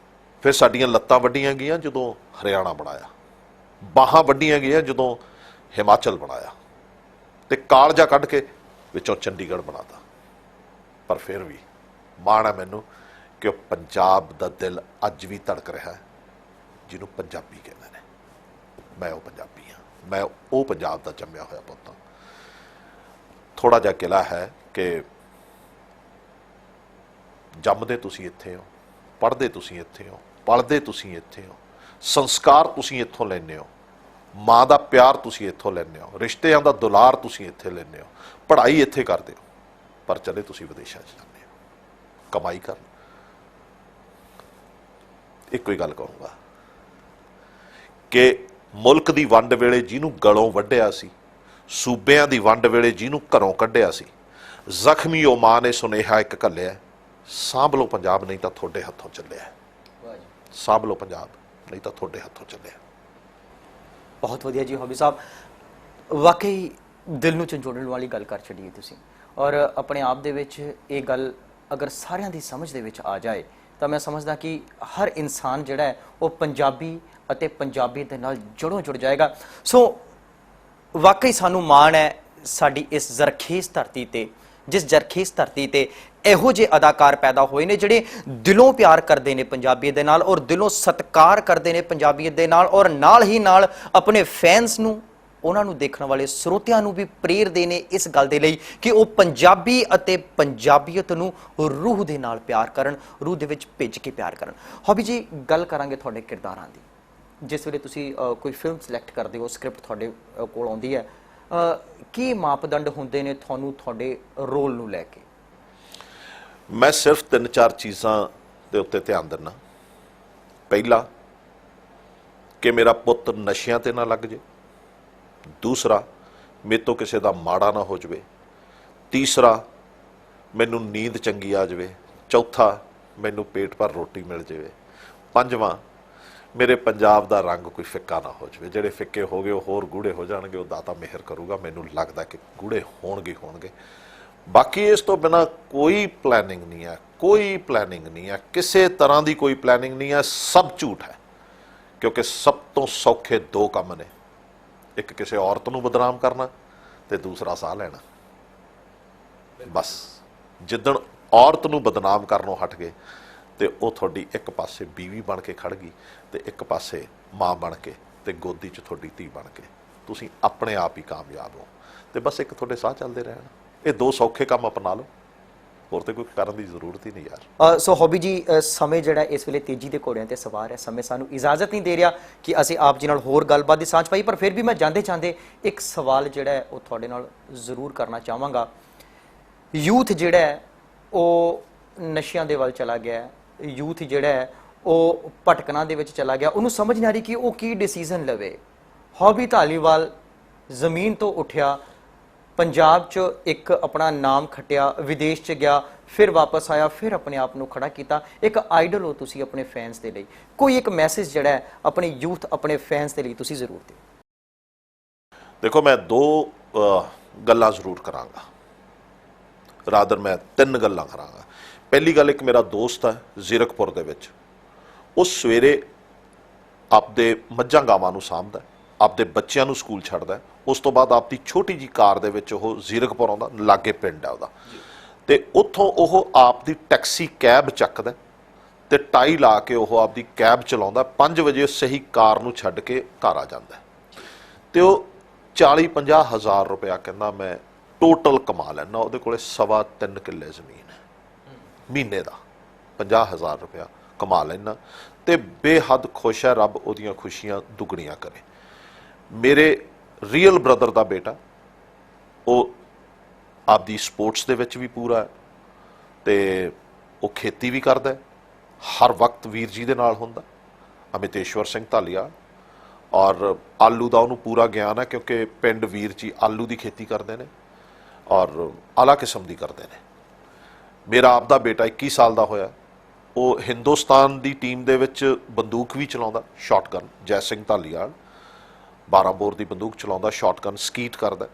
ਫਿਰ ਸਾਡੀਆਂ ਲੱਤਾਂ ਵੱਡੀਆਂ ਗਈਆਂ ਜਦੋਂ ਹਰਿਆਣਾ ਬਣਾਇਆ, ਬਾਹਾਂ ਵੱਡੀਆਂ ਗਈਆਂ ਜਦੋਂ ਹਿਮਾਚਲ ਬਣਾਇਆ, ਤੇ ਕਾਲਜਾ ਕੱਢ ਕੇ ਵਿੱਚੋਂ ਚੰਡੀਗੜ੍ਹ ਬਣਾਤਾ। ਪਰ ਫਿਰ ਵੀ ਮਾਣ ਹੈ ਮੈਨੂੰ ਕਿ ਉਹ ਪੰਜਾਬ ਦਾ ਦਿਲ ਅੱਜ ਵੀ ਧੜਕ ਰਿਹਾ ਹੈ, ਜਿਹਨੂੰ ਪੰਜਾਬੀ ਕਹਿੰਦੇ ਨੇ। ਮੈਂ ਉਹ ਪੰਜਾਬੀ ਹਾਂ, ਮੈਂ ਉਹ ਪੰਜਾਬ ਦਾ ਜੰਮਿਆ ਹੋਇਆ ਪੁੱਤ ਹਾਂ। ਥੋੜ੍ਹਾ ਜਿਹਾ ਕਿਲਾ ਹੈ ਕਿ ਜੰਮਦੇ ਤੁਸੀਂ ਇੱਥੇ ਹੋ, ਪੜ੍ਹਦੇ ਤੁਸੀਂ ਇੱਥੇ ਹੋ, ਪਲਦੇ ਤੁਸੀਂ ਇੱਥੇ ਹੋ, ਸੰਸਕਾਰ ਤੁਸੀਂ ਇੱਥੋਂ ਲੈਂਦੇ ਹੋ, ਮਾਂ ਦਾ ਪਿਆਰ ਤੁਸੀਂ ਇੱਥੋਂ ਲੈਂਦੇ ਹੋ, ਰਿਸ਼ਤਿਆਂ ਦਾ ਦੁਲਾਰ ਤੁਸੀਂ ਇੱਥੇ ਲੈਂਦੇ ਹੋ, ਪੜ੍ਹਾਈ ਇੱਥੇ ਕਰਦੇ ਹੋ, ਪਰ ਚਲੇ ਤੁਸੀਂ ਵਿਦੇਸ਼ਾਂ 'ਚ ਜਾਂਦੇ ਹੋ ਕਮਾਈ ਕਰਨ। ਇੱਕੋ ਹੀ ਗੱਲ ਕਹੂੰਗਾ ਕਿ ਮੁਲਕ ਦੀ ਵੰਡ ਵੇਲੇ ਜਿਹਨੂੰ ਗਲੋਂ ਵੱਢਿਆ ਸੀ, ਸੂਬਿਆਂ ਦੀ ਵੰਡ ਵੇਲੇ ਜਿਹਨੂੰ ਘਰੋਂ ਕੱਢਿਆ ਸੀ, ਜ਼ਖਮੀ ਉਹ ਮਾਂ ਨੇ ਸੁਨੇਹਾ ਇੱਕ ਘੱਲਿਆ, ਸਾਂਭ ਲਓ ਪੰਜਾਬ ਨਹੀਂ ਤਾਂ ਤੁਹਾਡੇ ਹੱਥੋਂ ਚੱਲਿਆ। ਸਾਂਭ ਲਓ ਪੰਜਾਬ ਨਹੀਂ ਤਾਂ ਤੁਹਾਡੇ ਹੱਥੋਂ ਚੱਲਿਆ। ਬਹੁਤ ਵਧੀਆ ਜੀ ਹੌਬੀ ਸਾਹਿਬ, ਵਾਕਈ ਦਿਲ ਨੂੰ ਝੰਜੋੜਨ ਵਾਲੀ ਗੱਲ ਕਰ ਛੱਡੀ ਤੁਸੀਂ। ਔਰ ਆਪਣੇ ਆਪ ਦੇ ਵਿੱਚ ਇਹ ਗੱਲ ਅਗਰ ਸਾਰਿਆਂ ਦੀ ਸਮਝ ਦੇ ਵਿੱਚ ਆ ਜਾਏ ਤਾਂ ਮੈਂ ਸਮਝਦਾ ਕਿ ਹਰ ਇਨਸਾਨ ਜਿਹੜਾ ਹੈ ਉਹ ਪੰਜਾਬੀ ਅਤੇ ਪੰਜਾਬੀ ਦੇ ਨਾਲ ਜੜੋਂ ਜੁੜ ਜਾਏਗਾ। ਸੋ ਵਾਕਈ ਸਾਨੂੰ ਮਾਣ ਹੈ ਸਾਡੀ ਇਸ ਜ਼ਰਖੇਜ਼ ਧਰਤੀ ਤੇ, ਜਿਸ ਜ਼ਰਖੇਜ਼ ਧਰਤੀ ਤੇ ਇਹੋ ਜਿਹੇ ਅਦਾਕਾਰ ਪੈਦਾ ਹੋਏ ਨੇ ਜਿਹੜੇ ਦਿਲੋਂ ਪਿਆਰ ਕਰਦੇ ਨੇ ਪੰਜਾਬੀਅਤ ਦੇ ਨਾਲ, ਔਰ ਦਿਲੋਂ ਸਤਿਕਾਰ ਕਰਦੇ ਨੇ ਪੰਜਾਬੀਅਤ ਦੇ ਨਾਲ, ਔਰ ਨਾਲ ਹੀ ਨਾਲ ਆਪਣੇ ਫੈਨਸ ਨੂੰ, ਉਹਨਾਂ ਨੂੰ ਦੇਖਣ ਵਾਲੇ ਸਰੋਤਿਆਂ ਨੂੰ ਵੀ ਪ੍ਰੇਰਦੇ ਨੇ ਇਸ ਗੱਲ ਦੇ ਲਈ ਕਿ ਉਹ ਪੰਜਾਬੀ ਅਤੇ ਪੰਜਾਬੀਅਤ ਨੂੰ ਰੂਹ ਦੇ ਨਾਲ ਪਿਆਰ ਕਰਨ, ਰੂਹ ਦੇ ਵਿੱਚ ਭਿੱਜ ਕੇ ਪਿਆਰ ਕਰਨ। ਹੌਬੀ ਜੀ, ਗੱਲ ਕਰਾਂਗੇ ਤੁਹਾਡੇ ਕਿਰਦਾਰਾਂ ਦੀ। ਜਿਸ ਵੇਲੇ ਤੁਸੀਂ ਕੋਈ ਫਿਲਮ ਸਿਲੈਕਟ ਕਰਦੇ ਹੋ, ਸਕ੍ਰਿਪਟ ਤੁਹਾਡੇ ਕੋਲ ਆਉਂਦੀ ਹੈ, ਕੀ ਮਾਪਦੰਡ ਹੁੰਦੇ ਨੇ ਤੁਹਾਨੂੰ ਤੁਹਾਡੇ ਰੋਲ ਨੂੰ ਲੈ ਕੇ? ਮੈਂ ਸਿਰਫ 3-4 ਚੀਜ਼ਾਂ ਦੇ ਉੱਤੇ ਧਿਆਨ ਦਿੰਦਾ। ਪਹਿਲਾ, ਕਿ ਮੇਰਾ ਪੁੱਤ ਨਸ਼ਿਆਂ ਤੇ ਨਾ ਲੱਗ ਜੇ। ਦੂਸਰਾ, ਮੇਰੇ ਤੋਂ ਕਿਸੇ ਦਾ ਮਾੜਾ ਨਾ ਹੋ ਜਾਵੇ। ਤੀਸਰਾ, ਮੈਨੂੰ ਨੀਂਦ ਚੰਗੀ ਆ ਜਾਵੇ। ਚੌਥਾ, ਮੈਨੂੰ ਪੇਟ ਭਰ ਰੋਟੀ ਮਿਲ ਜਾਵੇ। ਪੰਜਵਾਂ, ਮੇਰੇ ਪੰਜਾਬ ਦਾ ਰੰਗ ਕੋਈ ਫਿੱਕਾ ਨਾ ਹੋ ਜਾਵੇ। ਜਿਹੜੇ ਫਿੱਕੇ ਹੋ ਗਏ ਉਹ ਹੋਰ ਗੂੜੇ ਹੋ ਜਾਣਗੇ, ਉਹ ਦਾਤਾ ਮਿਹਰ ਕਰੂਗਾ। ਮੈਨੂੰ ਲੱਗਦਾ ਕਿ ਗੂੜੇ ਹੋਣਗੇ। ਬਾਕੀ ਇਸ ਤੋਂ ਬਿਨਾਂ ਕੋਈ ਪਲੈਨਿੰਗ ਨਹੀਂ ਹੈ, ਕੋਈ ਪਲੈਨਿੰਗ ਨਹੀਂ ਹੈ, ਕਿਸੇ ਤਰ੍ਹਾਂ ਦੀ ਕੋਈ ਪਲੈਨਿੰਗ ਨਹੀਂ ਹੈ। ਸਭ ਝੂਠ ਹੈ, ਕਿਉਂਕਿ ਸਭ ਤੋਂ ਸੌਖੇ 2 ਕੰਮ ਨੇ, ਇੱਕ ਕਿਸੇ ਔਰਤ ਨੂੰ ਬਦਨਾਮ ਕਰਨਾ ਤੇ ਦੂਸਰਾ ਸਾਹ ਲੈਣਾ। ਬਸ ਜਿੱਦਣ ਔਰਤ ਨੂੰ ਬਦਨਾਮ ਕਰਨੋਂ ਹਟ ਗਏ ਤੇ ਉਹ ਤੁਹਾਡੀ ਇੱਕ ਪਾਸੇ ਬੀਵੀ ਬਣ ਕੇ ਖੜ ਗਈ ਤੇ ਇੱਕ ਪਾਸੇ ਮਾਂ ਬਣ ਕੇ ਤੇ ਗੋਦੀ 'ਚ ਤੁਹਾਡੀ ਧੀ ਬਣ ਕੇ, ਤੁਸੀਂ ਆਪਣੇ ਆਪ ਹੀ ਕਾਮਯਾਬ ਹੋ। ਤੇ ਬਸ ਇੱਕ ਤੁਹਾਡੇ ਸਾਹ ਚੱਲਦੇ ਰਹਿਣ। ਇਹ 2 ਸੌਖੇ ਕੰਮ ਅਪਣਾ ਲਓ, ਹੋਰ ਤੇ ਕੋਈ ਕਰਨ ਦੀ ਜ਼ਰੂਰਤ ਹੀ ਨਹੀਂ ਯਾਰ। ਸੋ ਹੌਬੀ ਜੀ, ਸਮੇਂ ਜਿਹੜਾ ਇਸ ਵੇਲੇ ਤੇਜ਼ੀ ਦੇ ਘੋੜਿਆਂ ਤੇ ਸਵਾਰ ਹੈ, ਸਮੇਂ ਸਾਨੂੰ ਇਜਾਜ਼ਤ ਨਹੀਂ ਦੇ ਰਿਹਾ ਕਿ ਅਸੀਂ ਆਪ ਜੀ ਨਾਲ ਹੋਰ ਗੱਲਬਾਤ ਦੀ ਸਾਂਝ ਪਾਈ, ਪਰ ਫਿਰ ਵੀ ਮੈਂ ਜਾਂਦੇ ਇੱਕ ਸਵਾਲ ਜਿਹੜਾ ਹੈ ਉਹ ਤੁਹਾਡੇ ਨਾਲ ਜ਼ਰੂਰ ਕਰਨਾ ਚਾਹਾਂਗਾ। ਯੂਥ ਜਿਹੜਾ ਹੈ ਉਹ ਨਸ਼ਿਆਂ ਦੇ ਵੱਲ ਚਲਾ ਗਿਆ ਹੈ, ਯੂਥ ਜਿਹੜਾ ਹੈ ਉਹ ਭਟਕਣਾ ਦੇ ਵਿੱਚ ਚਲਾ ਗਿਆ, ਉਹਨੂੰ ਸਮਝ ਨਹੀਂ ਆ ਰਹੀ ਕਿ ਉਹ ਕੀ ਡਿਸੀਜਨ ਲਵੇ। ਹੌਬੀ ਧਾਲੀਵਾਲ ਜ਼ਮੀਨ ਤੋਂ ਉੱਠਿਆ, ਪੰਜਾਬ 'ਚ ਇੱਕ ਆਪਣਾ ਨਾਮ ਖੱਟਿਆ, ਵਿਦੇਸ਼ 'ਚ ਗਿਆ, ਫਿਰ ਵਾਪਸ ਆਇਆ, ਫਿਰ ਆਪਣੇ ਆਪ ਨੂੰ ਖੜਾ ਕੀਤਾ। ਇੱਕ ਆਈਡਲ ਹੋ ਤੁਸੀਂ ਆਪਣੇ ਫੈਨਸ ਦੇ ਲਈ, ਕੋਈ ਇੱਕ ਮੈਸੇਜ ਜਿਹੜਾ ਹੈ ਆਪਣੇ ਯੂਥ, ਆਪਣੇ ਫੈਨਸ ਦੇ ਲਈ ਤੁਸੀਂ ਜ਼ਰੂਰ ਦਿਓ। ਦੇਖੋ, ਮੈਂ ਦੋ ਗੱਲਾਂ ਜ਼ਰੂਰ ਕਰਾਂਗਾ, ਰਾਦਰ ਮੈਂ ਤਿੰਨ ਗੱਲਾਂ ਕਰਾਂਗਾ। ਪਹਿਲੀ ਗੱਲ, ਇੱਕ ਮੇਰਾ ਦੋਸਤ ਹੈ ਜ਼ੀਰਕਪੁਰ ਦੇ ਵਿੱਚ, ਉਹ ਸਵੇਰੇ ਆਪਦੇ ਮੱਝਾਂ ਗਾਵਾਂ ਨੂੰ ਸਾਂਭਦਾ, ਆਪਦੇ ਬੱਚਿਆਂ ਨੂੰ ਸਕੂਲ ਛੱਡਦਾ, ਉਸ ਤੋਂ ਬਾਅਦ ਆਪਦੀ ਛੋਟੀ ਜੀ ਕਾਰ ਦੇ ਵਿੱਚ ਉਹ ਜ਼ੀਰਕਪੁਰ ਆਉਂਦਾ, ਲਾਗੇ ਪਿੰਡ ਹੈ ਉਹਦਾ, ਤੇ ਉੱਥੋਂ ਉਹ ਆਪ ਦੀ ਟੈਕਸੀ ਕੈਬ ਚੱਕਦਾ ਤੇ ਟਾਈ ਲਾ ਕੇ ਉਹ ਆਪਦੀ ਕੈਬ ਚਲਾਉਂਦਾ। 5 ਵਜੇ ਸਹੀ ਕਾਰ ਨੂੰ ਛੱਡ ਕੇ ਘਰ ਆ ਜਾਂਦਾ ਤੇ ਉਹ 40-50 ਹਜ਼ਾਰ ਰੁਪਇਆ ਕਹਿੰਦਾ ਮੈਂ ਟੋਟਲ ਕਮਾ ਲੈਣਾ। ਉਹਦੇ ਕੋਲੇ 3.25 ਕਿੱਲੇ ਜ਼ਮੀਨ ਹੈ, ਮਹੀਨੇ ਦਾ 50,000 ਰੁਪਇਆ ਕਮਾ ਲੈਣਾ ਤੇ ਬੇਹੱਦ ਖੁਸ਼ ਹੈ। ਰੱਬ ਉਹਦੀਆਂ ਖੁਸ਼ੀਆਂ ਦੁੱਗਣੀਆਂ ਕਰੇ। ਮੇਰੇ ਰੀਅਲ ਬ੍ਰਦਰ ਦਾ ਬੇਟਾ, ਉਹ ਆਪਦੀ ਸਪੋਰਟਸ ਦੇ ਵਿੱਚ ਵੀ ਪੂਰਾ ਹੈ ਤੇ ਉਹ ਖੇਤੀ ਵੀ ਕਰਦਾ, ਹਰ ਵਕਤ ਵੀਰ ਜੀ ਦੇ ਨਾਲ ਹੁੰਦਾ, ਅਮਿਤੇਸ਼ਵਰ ਸਿੰਘ ਧਾਲੀਵਾਲ। ਔਰ ਆਲੂ ਦਾ ਉਹਨੂੰ ਪੂਰਾ ਗਿਆਨ ਹੈ, ਕਿਉਂਕਿ ਪਿੰਡ ਵੀਰ ਜੀ ਆਲੂ ਦੀ ਖੇਤੀ ਕਰਦੇ ਨੇ ਔਰ ਆਲਾ ਕਿਸਮ ਦੀ ਕਰਦੇ ਨੇ। ਮੇਰਾ ਆਪ ਦਾ ਬੇਟਾ 21 ਸਾਲ ਦਾ ਹੋਇਆ, ਉਹ ਹਿੰਦੁਸਤਾਨ ਦੀ ਟੀਮ ਦੇ ਵਿੱਚ ਬੰਦੂਕ ਵੀ ਚਲਾਉਂਦਾ, ਸ਼ਾਟਗਨ। ਜੈ ਸਿੰਘ ਧਾਲੀਵਾਲ 12 ਬੋਰ ਦੀ ਬੰਦੂਕ ਚਲਾਉਂਦਾ, ਸ਼ਾਟਗਨ ਸਕੀਟ ਕਰਦਾ।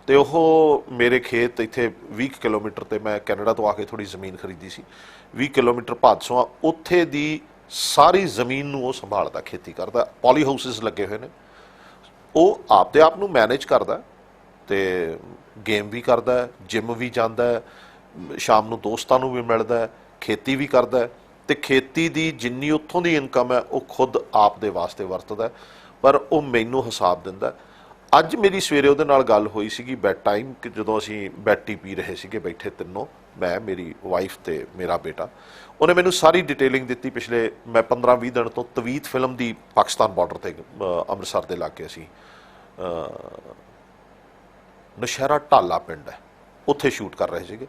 ਤੇ ਉਹ ਮੇਰੇ ਖੇਤ ਇੱਥੇ 20 ਕਿਲੋਮੀਟਰ ਤੇ, ਮੈਂ ਕੈਨੇਡਾ ਤੋਂ ਆ ਕੇ ਥੋੜੀ ਜ਼ਮੀਨ ਖਰੀਦੀ ਸੀ, 20 ਕਿਲੋਮੀਟਰ ਭਾਦਸੋਂ, ਉੱਥੇ ਦੀ ਸਾਰੀ ਜ਼ਮੀਨ ਨੂੰ ਉਹ ਸੰਭਾਲਦਾ, ਖੇਤੀ ਕਰਦਾ, ਪੋਲੀ ਹਾਊਸਿਸ ਲੱਗੇ ਹੋਏ ਨੇ। ਉਹ ਆਪਦੇ ਆਪ ਨੂੰ ਮੈਨੇਜ ਕਰਦਾ ਤੇ ਗੇਮ ਵੀ ਕਰਦਾ, ਜਿਮ ਵੀ ਜਾਂਦਾ, ਸ਼ਾਮ ਨੂੰ ਦੋਸਤਾਂ ਨੂੰ ਵੀ ਮਿਲਦਾ, ਖੇਤੀ ਵੀ ਕਰਦਾ ਤੇ ਖੇਤੀ ਦੀ ਜਿੰਨੀ ਉੱਥੋਂ ਦੀ ਇਨਕਮ ਹੈ ਉਹ ਖੁਦ ਆਪ ਦੇ ਵਾਸਤੇ ਵਰਤਦਾ। ਪਰ ਉਹ ਮੈਨੂੰ ਹਿਸਾਬ ਦਿੰਦਾ। ਅੱਜ ਮੇਰੀ ਸਵੇਰੇ ਉਹਦੇ ਨਾਲ ਗੱਲ ਹੋਈ ਸੀਗੀ ਬੈਡ ਟਾਈਮ, ਕਿ ਜਦੋਂ ਅਸੀਂ ਬੈਡ ਟੀ ਪੀ ਰਹੇ ਸੀਗੇ ਬੈਠੇ ਤਿੰਨੋਂ, ਮੈਂ, ਮੇਰੀ ਵਾਈਫ ਤੇ ਮੇਰਾ ਬੇਟਾ। ਉਹਨੇ ਮੈਨੂੰ ਸਾਰੀ ਡਿਟੇਲਿੰਗ ਦਿੱਤੀ। ਪਿਛਲੇ ਮੈਂ 15-20 ਦਿਨ ਤੋਂ ਤਵੀਤ ਫਿਲਮ ਦੀ ਪਾਕਿਸਤਾਨ ਬਾਰਡਰ ਤੇ ਅੰਮ੍ਰਿਤਸਰ ਦੇ ਲਾਗੇ ਅਸੀਂ ਨਸ਼ਹਿਰਾ ਢਾਲਾ ਪਿੰਡ ਹੈ, ਉੱਥੇ ਸ਼ੂਟ ਕਰ ਰਹੇ ਸੀਗੇ।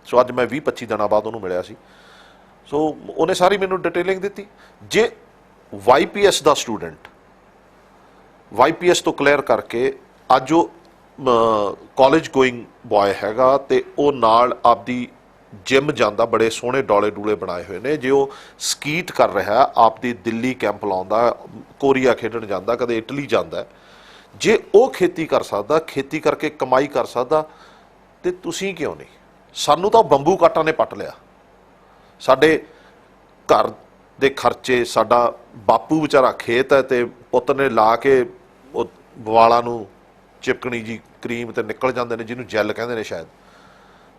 ਸੋ ਅੱਜ ਮੈਂ 20-25 ਦਿਨਾਂ ਬਾਅਦ ਉਹਨੂੰ ਮਿਲਿਆ ਸੀ। ਸੋ ਉਹਨੇ ਸਾਰੀ ਮੈਨੂੰ ਡਿਟੇਲਿੰਗ ਦਿੱਤੀ। ਜੇ YPS ਦਾ ਸਟੂਡੈਂਟ YPS ਤੋਂ ਕਲੀਅਰ ਕਰਕੇ ਅੱਜ ਉਹ ਕਾਲਜ ਗੋਇੰਗ ਬॉय ਹੈਗਾ ਤੇ ਉਹ ਨਾਲ ਆਪਦੀ ਜਿਮ ਜਾਂਦਾ, ਬੜੇ ਸੋਹਣੇ ਡੋਲੇ ਡੂਲੇ ਬਣਾਏ ਹੋਏ ਨੇ। ਜੇ ਉਹ ਸਕੀਟ ਕਰ ਰਿਹਾ, ਆਪਦੀ ਦਿੱਲੀ ਕੈਂਪ ਲਾਉਂਦਾ, ਕੋਰੀਆ ਖੇਡਣ ਜਾਂਦਾ, ਕਦੇ ਇਟਲੀ ਜਾਂਦਾ, ਜੇ ਉਹ ਖੇਤੀ ਕਰ ਸਕਦਾ, ਖੇਤੀ ਕਰਕੇ ਕਮਾਈ ਕਰ ਸਕਦਾ, ਤੇ ਤੁਸੀਂ ਕਿਉਂ ਨਹੀਂ? ਸਾਨੂੰ ਤਾਂ ਬੰਬੂ ਕਾਟਾਂ ਨੇ ਪੱਟ ਲਿਆ। ਸਾਡੇ ਘਰ ਦੇ ਖਰਚੇ, ਸਾਡਾ ਬਾਪੂ ਵਿਚਾਰਾ ਖੇਤ ਹੈ ਤੇ ਪੁੱਤ ਨੇ ਲਾ ਕੇ ਉਹ ਵਾਲਾਂ ਨੂੰ ਚਿਪਕਣੀ ਜੀ ਕਰੀਮ ਤੇ ਨਿਕਲ ਜਾਂਦੇ ਨੇ, ਜਿਹਨੂੰ ਜੈਲ ਕਹਿੰਦੇ ਨੇ ਸ਼ਾਇਦ,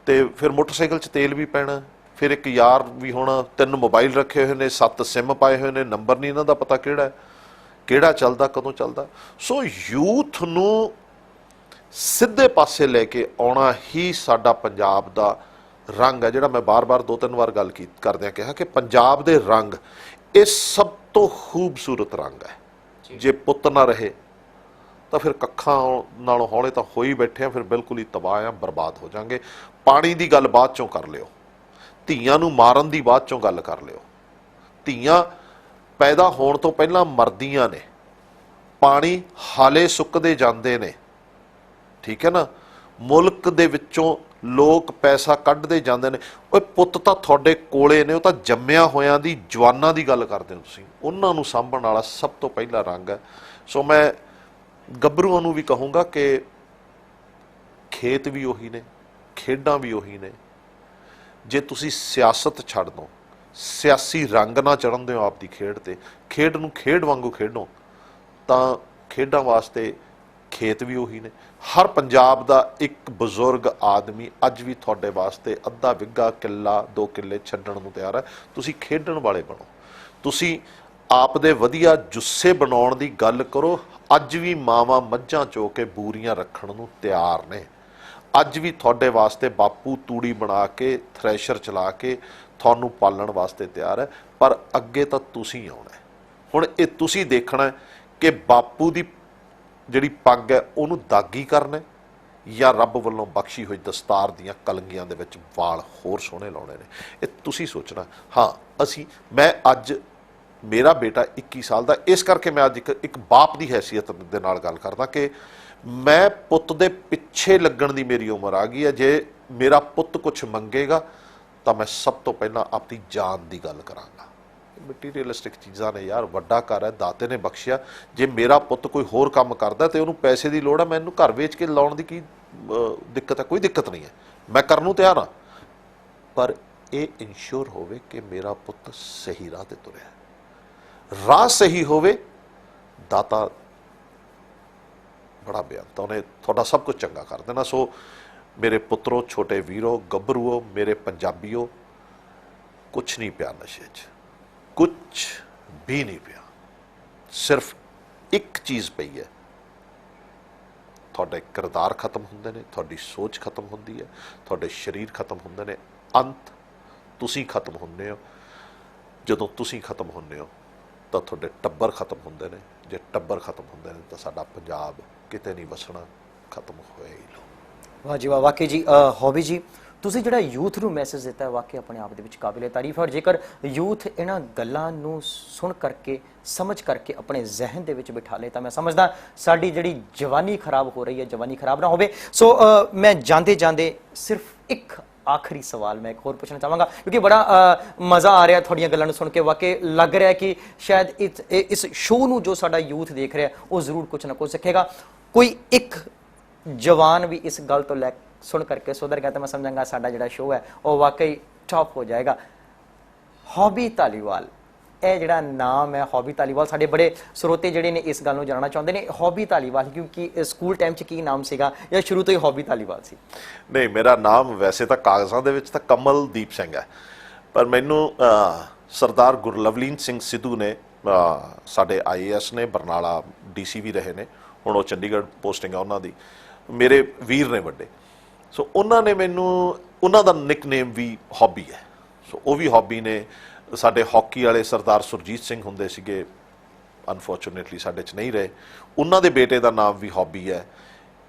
ਤੇ ਫਿਰ ਮੋਟਰਸਾਈਕਲ 'ਚ ਤੇਲ ਵੀ ਪੈਣਾ, ਫਿਰ ਇੱਕ ਯਾਰ ਵੀ ਹੋਣਾ, 3 ਮੋਬਾਈਲ ਰੱਖੇ ਹੋਏ ਨੇ, 7 ਸਿਮ ਪਾਏ ਹੋਏ ਨੇ, ਨੰਬਰ ਨਹੀਂ ਇਹਨਾਂ ਦਾ ਪਤਾ ਕਿਹੜਾ ਚੱਲਦਾ, ਕਦੋਂ ਚੱਲਦਾ। ਸੋ ਯੂਥ ਨੂੰ ਸਿੱਧੇ ਪਾਸੇ ਲੈ ਕੇ ਆਉਣਾ ਹੀ ਸਾਡਾ ਪੰਜਾਬ ਦਾ ਰੰਗ ਹੈ, ਜਿਹੜਾ ਮੈਂ ਬਾਰ-ਬਾਰ 2-3 ਵਾਰ ਗੱਲ ਕਰਦਿਆਂ ਕਿਹਾ ਕਿ ਪੰਜਾਬ ਦੇ ਰੰਗ ਇਹ ਸਭ ਤੋਂ ਖੂਬਸੂਰਤ ਰੰਗ ਹੈ। ਜੇ ਪੁੱਤ ਨਾ ਰਹੇ ਤਾਂ ਫਿਰ ਕੱਖਾਂ ਨਾਲੋਂ ਹੌਲੇ ਤਾਂ ਹੋ ਹੀ ਬੈਠੇ ਆ, ਫਿਰ ਬਿਲਕੁਲ ਹੀ ਤਬਾਹ ਆ, ਬਰਬਾਦ ਹੋ ਜਾਵਾਂਗੇ। ਪਾਣੀ ਦੀ ਗੱਲ ਬਾਅਦ ਚੋਂ ਕਰ ਲਿਓ, ਧੀਆਂ ਨੂੰ ਮਾਰਨ ਦੀ ਬਾਅਦ ਚੋਂ ਗੱਲ ਕਰ ਲਿਓ। ਧੀਆਂ ਪੈਦਾ ਹੋਣ ਤੋਂ ਪਹਿਲਾਂ ਮਰਦੀਆਂ ਨੇ, ਪਾਣੀ ਹਾਲੇ ਸੁੱਕਦੇ ਜਾਂਦੇ ਨੇ, ਠੀਕ ਹੈ ਨਾ। ਮੁਲਕ ਦੇ ਵਿੱਚੋਂ ਲੋਕ ਪੈਸਾ ਕੱਢਦੇ ਜਾਂਦੇ ਨੇ। ਉਹ ਪੁੱਤ ਤਾਂ ਤੁਹਾਡੇ ਕੋਲੇ ਨੇ, ਉਹ ਤਾਂ ਜੰਮਿਆ ਹੋਇਆਂ ਦੀ ਜਵਾਨਾਂ ਦੀ ਗੱਲ ਕਰਦੇ ਹੋ ਤੁਸੀਂ, ਉਹਨਾਂ ਨੂੰ ਸਾਂਭਣ ਵਾਲਾ ਸਭ ਤੋਂ ਪਹਿਲਾ ਰੰਗ ਹੈ। ਸੋ ਮੈਂ ਗੱਭਰੂਆਂ ਨੂੰ ਵੀ ਕਹੂੰਗਾ ਕਿ ਖੇਤ ਵੀ ਉਹੀ ਨੇ, ਖੇਡਾਂ ਵੀ ਉਹੀ ਨੇ। ਜੇ ਤੁਸੀਂ ਸਿਆਸਤ ਛੱਡ ਦਿਓ, ਸਿਆਸੀ ਰੰਗ ਨਾ ਚੜ੍ਹਨ ਦਿਓ ਆਪਦੀ ਖੇਡ ਤੇ, ਖੇਡ ਨੂੰ ਖੇਡ ਵਾਂਗੂ ਖੇਡੋ, ਤਾਂ ਖੇਡਾਂ ਵਾਸਤੇ ਖੇਤ ਵੀ ਉਹੀ ਨੇ। ਹਰ ਪੰਜਾਬ ਦਾ ਇੱਕ ਬਜ਼ੁਰਗ ਆਦਮੀ ਅੱਜ ਵੀ ਤੁਹਾਡੇ ਵਾਸਤੇ ਅੱਧਾ ਵਿੱਗਾ, ਕਿੱਲਾ, 2 ਕਿੱਲੇ ਛੱਡਣ ਨੂੰ ਤਿਆਰ ਹੈ। ਤੁਸੀਂ ਖੇਡਣ ਵਾਲੇ ਬਣੋ, ਤੁਸੀਂ ਆਪ ਦੇ ਵਧੀਆ ਜੁੱਸੇ ਬਣਾਉਣ ਦੀ ਗੱਲ ਕਰੋ। ਅੱਜ ਵੀ ਮਾਵਾਂ ਮੱਝਾਂ ਚੋ ਕੇ ਬੂਰੀਆਂ ਰੱਖਣ ਨੂੰ ਤਿਆਰ ਨੇ। ਅੱਜ ਵੀ ਤੁਹਾਡੇ ਵਾਸਤੇ ਬਾਪੂ ਤੂੜੀ ਬਣਾ ਕੇ, ਥ੍ਰੈਸ਼ਰ ਚਲਾ ਕੇ ਤੁਹਾਨੂੰ ਪਾਲਣ ਵਾਸਤੇ ਤਿਆਰ ਹੈ। ਪਰ ਅੱਗੇ ਤਾਂ ਤੁਸੀਂ ਆਉਣਾ। ਹੁਣ ਇਹ ਤੁਸੀਂ ਦੇਖਣਾ ਕਿ ਬਾਪੂ ਦੀ ਜਿਹੜੀ ਪੱਗ ਹੈ ਉਹਨੂੰ ਦਾਗੀ ਕਰਨਾ ਜਾਂ ਰੱਬ ਵੱਲੋਂ ਬਖਸ਼ੀ ਹੋਈ ਦਸਤਾਰ ਦੀਆਂ ਕਲੰਗੀਆਂ ਦੇ ਵਿੱਚ ਵਾਲ ਹੋਰ ਸੋਹਣੇ ਲਾਉਣੇ ਨੇ। ਇਹ ਤੁਸੀਂ ਸੋਚਣਾ। ਹਾਂ, ਮੈਂ ਅੱਜ ਮੇਰਾ ਬੇਟਾ 21 ਸਾਲ ਦਾ, ਇਸ ਕਰਕੇ ਮੈਂ ਅੱਜ ਇੱਕ ਬਾਪ ਦੀ ਹੈਸੀਅਤ ਦੇ ਨਾਲ ਗੱਲ ਕਰਦਾ ਕਿ ਮੈਂ ਪੁੱਤ ਦੇ ਪਿੱਛੇ ਲੱਗਣ ਦੀ ਮੇਰੀ ਉਮਰ ਆ ਗਈ ਹੈ। ਜੇ ਮੇਰਾ ਪੁੱਤ ਕੁਝ ਮੰਗੇਗਾ ਤਾਂ ਮੈਂ ਸਭ ਤੋਂ ਪਹਿਲਾਂ ਆਪਣੀ ਜਾਨ ਦੀ ਗੱਲ ਕਰਾਂਗਾ। ਮਟੀਰੀਅਲਿਸਟਿਕ ਚੀਜ਼ਾਂ ਨੇ ਯਾਰ, ਵੱਡਾ ਘਰ ਹੈ, ਦਾਤੇ ਨੇ ਬਖਸ਼ਿਆ। ਜੇ ਮੇਰਾ ਪੁੱਤ ਕੋਈ ਹੋਰ ਕੰਮ ਕਰਦਾ ਤੇ ਉਹਨੂੰ ਪੈਸੇ ਦੀ ਲੋੜ ਹੈ, ਮੈਨੂੰ ਘਰ ਵੇਚ ਕੇ ਲਾਉਣ ਦੀ ਕੀ ਦਿੱਕਤ ਹੈ? ਕੋਈ ਦਿੱਕਤ ਨਹੀਂ ਹੈ, ਮੈਂ ਕਰਨ ਨੂੰ ਤਿਆਰ ਹਾਂ। ਪਰ ਇਹ ਇਨਸ਼ੋਰ ਹੋਵੇ ਕਿ ਮੇਰਾ ਪੁੱਤ ਸਹੀ ਰਾਹ ਤੇ ਤੁਰਿਆ, ਰਾਹ ਸਹੀ ਹੋਵੇ। ਦਾਤਾ ਬੜਾ ਬੇਅੰਤ, ਉਹਨੇ ਤੁਹਾਡਾ ਸਭ ਕੁਝ ਚੰਗਾ ਕਰ ਦੇਣਾ। ਸੋ ਮੇਰੇ ਪੁੱਤਰੋ, ਛੋਟੇ ਵੀਰੋ, ਗੱਭਰੂਓ, ਮੇਰੇ ਪੰਜਾਬੀਓ, ਕੁਛ ਨਹੀਂ ਪਿਆ ਨਸ਼ੇ 'ਚ, ਕੁਛ ਵੀ ਨਹੀਂ ਪਿਆ। ਸਿਰਫ ਇੱਕ ਚੀਜ਼ ਪਈ ਹੈ, ਤੁਹਾਡੇ ਕਿਰਦਾਰ ਖਤਮ ਹੁੰਦੇ ਨੇ, ਤੁਹਾਡੀ ਸੋਚ ਖਤਮ ਹੁੰਦੀ ਹੈ, ਤੁਹਾਡੇ ਸਰੀਰ ਖਤਮ ਹੁੰਦੇ ਨੇ, ਅੰਤ ਤੁਸੀਂ ਖਤਮ ਹੁੰਦੇ ਹੋ। ਜਦੋਂ ਤੁਸੀਂ ਖਤਮ ਹੁੰਦੇ ਹੋ ਤਾਂ ਤੁਹਾਡੇ ਟੱਬਰ ਖਤਮ ਹੁੰਦੇ ਨੇ। ਜੇ ਟੱਬਰ ਖਤਮ ਹੁੰਦੇ ਨੇ ਤਾਂ ਸਾਡਾ ਪੰਜਾਬ ਕਿਤੇ ਨਹੀਂ ਵਸਣਾ, ਖਤਮ ਹੋਇਆ ਹੀ ਲੋ। ਵਾਹ ਜੀ ਵਾਹ, ਵਾਕਈ ਜੀ। ਹੌਬੀ ਜੀ, ਤੁਸੀਂ ਜਿਹੜਾ ਯੂਥ ਨੂੰ ਮੈਸੇਜ ਦਿੱਤਾ ਹੈ, ਵਾਕਈ ਆਪਣੇ ਆਪ ਦੇ ਵਿੱਚ ਕਾਬਿਲੇ ਤਾਰੀਫ ਹੈ। ਔਰ ਜੇਕਰ ਯੂਥ ਇਹਨਾਂ ਗੱਲਾਂ ਨੂੰ ਸੁਣ ਕਰਕੇ, ਸਮਝ ਕਰਕੇ ਆਪਣੇ ਜ਼ਿਹਨ ਦੇ ਵਿੱਚ ਬਿਠਾ ਲੇ ਤਾਂ ਮੈਂ ਸਮਝਦਾ ਸਾਡੀ ਜਿਹੜੀ ਜਵਾਨੀ ਖਰਾਬ ਹੋ ਰਹੀ ਹੈ, ਜਵਾਨੀ ਖਰਾਬ ਨਾ ਹੋਵੇ। ਸੋ ਮੈਂ ਜਾਂਦੇ ਜਾਂਦੇ ਸਿਰਫ ਇੱਕ ਆਖਰੀ ਸਵਾਲ ਮੈਂ ਇੱਕ ਹੋਰ ਪੁੱਛਣਾ ਚਾਹਾਂਗਾ, ਕਿਉਂਕਿ ਬੜਾ ਮਜ਼ਾ ਆ ਰਿਹਾ ਤੁਹਾਡੀਆਂ ਗੱਲਾਂ ਨੂੰ ਸੁਣ ਕੇ। ਵਾਕਈ ਲੱਗ ਰਿਹਾ ਕਿ ਸ਼ਾਇਦ ਇਸ ਸ਼ੋਅ ਨੂੰ ਜੋ ਸਾਡਾ ਯੂਥ ਦੇਖ ਰਿਹਾ ਉਹ ਜ਼ਰੂਰ ਕੁਝ ਨਾ ਕੁਝ ਸਿੱਖੇਗਾ। ਕੋਈ ਇੱਕ ਜਵਾਨ ਵੀ ਇਸ ਗੱਲ ਤੋਂ ਸੁਣ ਕਰਕੇ ਸੁਧਰ ਗਿਆ ਤਾਂ ਮੈਂ ਸਮਝਾਂਗਾ ਸਾਡਾ ਜਿਹੜਾ ਸ਼ੋਅ ਹੈ ਉਹ ਵਾਕਈ ਟੌਪ ਹੋ ਜਾਏਗਾ। ਹੌਬੀ ਧਾਲੀਵਾਲ, ਇਹ ਜਿਹੜਾ ਨਾਮ ਹੈ ਹੌਬੀ ਧਾਲੀਵਾਲ, ਸਾਡੇ ਬੜੇ ਸਰੋਤੇ ਜਿਹੜੇ ਨੇ ਇਸ ਗੱਲ ਨੂੰ ਜਾਣਨਾ ਚਾਹੁੰਦੇ ਨੇ। ਹੌਬੀ ਧਾਲੀਵਾਲ ਕਿਉਂਕਿ ਸਕੂਲ ਟਾਈਮ 'ਚ ਕੀ ਨਾਮ ਸੀਗਾ ਜਾਂ ਸ਼ੁਰੂ ਤੋਂ ਹੀ ਹੌਬੀ ਧਾਲੀਵਾਲ ਸੀ? ਨਹੀਂ, ਮੇਰਾ ਨਾਮ ਵੈਸੇ ਤਾਂ ਕਾਗਜ਼ਾਂ ਦੇ ਵਿੱਚ ਤਾਂ ਕਮਲਦੀਪ ਸਿੰਘ ਹੈ, ਪਰ ਮੈਨੂੰ ਸਰਦਾਰ ਗੁਰਲਵਲੀਨ ਸਿੰਘ ਸਿੱਧੂ ਨੇ, ਸਾਡੇ IAS ਨੇ, ਬਰਨਾਲਾ DC ਵੀ ਰਹੇ ਨੇ, ਹੁਣ ਉਹ ਚੰਡੀਗੜ੍ਹ ਪੋਸਟਿੰਗ ਆ ਉਹਨਾਂ ਦੀ, ਮੇਰੇ ਵੀਰ ਨੇ ਵੱਡੇ। ਸੋ ਉਹਨਾਂ ਨੇ ਮੈਨੂੰ, ਉਹਨਾਂ ਦਾ ਨਿਕਨੇਮ ਵੀ ਹੌਬੀ ਹੈ। ਸੋ ਉਹ ਵੀ ਹੌਬੀ ਨੇ। ਸਾਡੇ ਹਾਕੀ ਵਾਲੇ ਸਰਦਾਰ ਸੁਰਜੀਤ ਸਿੰਘ ਹੁੰਦੇ ਸੀਗੇ, ਅਨਫੋਰਚੂਨੇਟਲੀ ਸਾਡੇ 'ਚ ਨਹੀਂ ਰਹੇ, ਉਹਨਾਂ ਦੇ ਬੇਟੇ ਦਾ ਨਾਮ ਵੀ ਹੌਬੀ ਹੈ।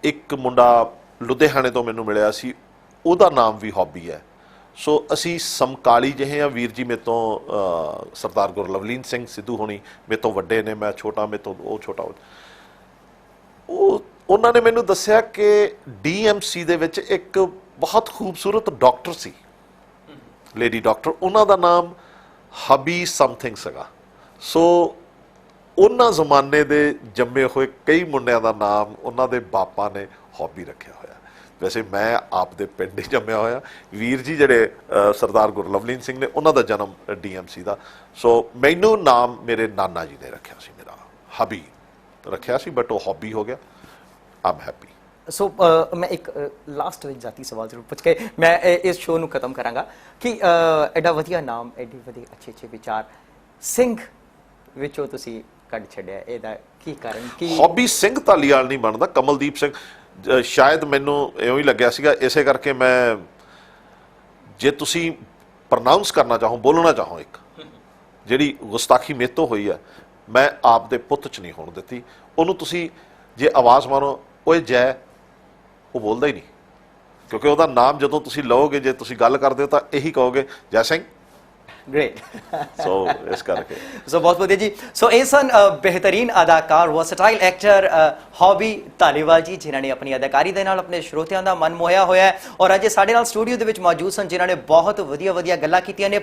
ਇੱਕ ਮੁੰਡਾ ਲੁਧਿਆਣੇ ਤੋਂ ਮੈਨੂੰ ਮਿਲਿਆ ਸੀ, ਉਹਦਾ ਨਾਮ ਵੀ ਹੌਬੀ ਹੈ। ਸੋ ਅਸੀਂ ਸਮਕਾਲੀ ਜਿਹੇ ਆ। ਵੀਰ ਜੀ ਮੇਰੇ ਤੋਂ ਸਰਦਾਰ ਗੁਰਲਵਲੀਨ ਸਿੰਘ ਸਿੱਧੂ ਹੋਣੀ ਮੇਰੇ ਤੋਂ ਵੱਡੇ ਨੇ, ਮੈਂ ਛੋਟਾ, ਮੇਰੇ ਤੋਂ ਉਹ ਛੋਟਾ। ਉਹਨਾਂ ਨੇ ਮੈਨੂੰ ਦੱਸਿਆ ਕਿ DMC ਦੇ ਵਿੱਚ ਇੱਕ ਬਹੁਤ ਖੂਬਸੂਰਤ ਡਾਕਟਰ ਸੀ, ਲੇਡੀ ਡਾਕਟਰ, ਉਹਨਾਂ ਦਾ ਨਾਮ ਹਬੀ ਸਮਥਿੰਗ ਸੀਗਾ। ਸੋ ਉਹਨਾਂ ਜ਼ਮਾਨੇ ਦੇ ਜੰਮੇ ਹੋਏ ਕਈ ਮੁੰਡਿਆਂ ਦਾ ਨਾਮ ਉਹਨਾਂ ਦੇ ਬਾਪਾਂ ਨੇ ਹੌਬੀ ਰੱਖਿਆ ਹੋਇਆ। ਵੈਸੇ ਮੈਂ ਆਪ ਦੇ ਪਿੰਡ ਹੀ ਜੰਮਿਆ ਹੋਇਆ। ਵੀਰ ਜੀ ਜਿਹੜੇ ਸਰਦਾਰ ਗੁਰਲਵਲੀਨ ਸਿੰਘ ਨੇ, ਉਹਨਾਂ ਦਾ ਜਨਮ DMC ਦਾ। ਸੋ ਮੈਨੂੰ ਨਾਮ ਮੇਰੇ ਨਾਨਾ ਜੀ ਨੇ ਰੱਖਿਆ ਸੀ, ਮੇਰਾ ਹਬੀ ਰੱਖਿਆ ਸੀ, ਬਟ ਉਹ ਹੌਬੀ ਹੋ ਗਿਆ। ਆਮ ਹੈਪੀ। ਸੋ ਮੈਂ ਇੱਕ ਲਾਸਟ ਵਿੱਚ ਜਾਤੀ ਸਵਾਲ ਜ਼ਰੂਰ ਪੁੱਛ ਕੇ ਮੈਂ ਇਸ ਸ਼ੋਅ ਨੂੰ ਖਤਮ ਕਰਾਂਗਾ ਕਿ ਐਡਾ ਵਧੀਆ ਨਾਮ, ਐਡੀ ਵਧੀਆ ਅੱਛੇ ਵਿਚਾਰ ਸਿੰਘ ਵਿੱਚੋਂ ਤੁਸੀਂ ਕੱਢ ਛੱਡਿਆ, ਇਹਦਾ ਕੀ ਕਾਰਨ? ਕੀ ਹੌਬੀ ਸਿੰਘ ਧਾਲੀਵਾਲ ਨਹੀਂ ਬਣਦਾ, ਕਮਲਦੀਪ ਸਿੰਘ। ਸ਼ਾਇਦ ਮੈਨੂੰ ਇਉਂ ਹੀ ਲੱਗਿਆ ਸੀਗਾ, ਇਸੇ ਕਰਕੇ ਮੈਂ, ਜੇ ਤੁਸੀਂ ਪ੍ਰੋਨਾਊਂਸ ਕਰਨਾ ਚਾਹੋ, ਬੋਲਣਾ ਚਾਹੋ, ਇੱਕ ਜਿਹੜੀ ਗੁਸਤਾਖੀ ਮੇਰੇ ਤੋਂ ਹੋਈ ਹੈ, ਮੈਂ ਆਪ ਦੇ ਪੁੱਤ 'ਚ ਨਹੀਂ ਹੋਣ ਦਿੱਤੀ। ਉਹਨੂੰ ਤੁਸੀਂ ਜੇ ਆਵਾਜ਼ ਮਾਰੋ ਓਏ ਜੈ, ਉਹ ਬੋਲਦਾ ਹੀ ਨਹੀਂ, ਕਿਉਂਕਿ ਉਹਦਾ ਨਾਮ ਜਦੋਂ ਤੁਸੀਂ ਲਓਗੇ, ਜੇ ਤੁਸੀਂ ਗੱਲ ਕਰਦੇ ਹੋ ਤਾਂ ਇਹੀ ਕਹੋਗੇ ਜੈ ਸਿੰਘ। ਗ੍ਰੇਟ। ਸੋ ਇਸ ਕਰਕੇ ਸੋ ਬਹੁਤ ਵਧੀਆ ਜੀ। ਸੋ ਇਹ ਸਨ ਬਿਹਤਰੀਨ ਅਦਾਕਾਰ, ਵਰਸਟਾਈਲ ਐਕਟਰ ਹੌਬੀ ਧਾਲੀਵਾਲ ਜੀ, ਜਿਨ੍ਹਾਂ ਨੇ ਆਪਣੀ ਅਦਾਕਾਰੀ ਦੇ ਨਾਲ ਆਪਣੇ ਸਰੋਤਿਆਂ ਦਾ ਮਨ ਮੋਹਿਆ ਹੋਇਆ ਹੈ ਔਰ ਅੱਜ ਸਾਡੇ ਨਾਲ ਸਟੂਡੀਓ ਦੇ ਵਿੱਚ ਮੌਜੂਦ ਸਨ, ਜਿਨ੍ਹਾਂ ਨੇ ਬਹੁਤ ਵਧੀਆ ਗੱਲਾਂ ਕੀਤੀਆਂ ਨੇ।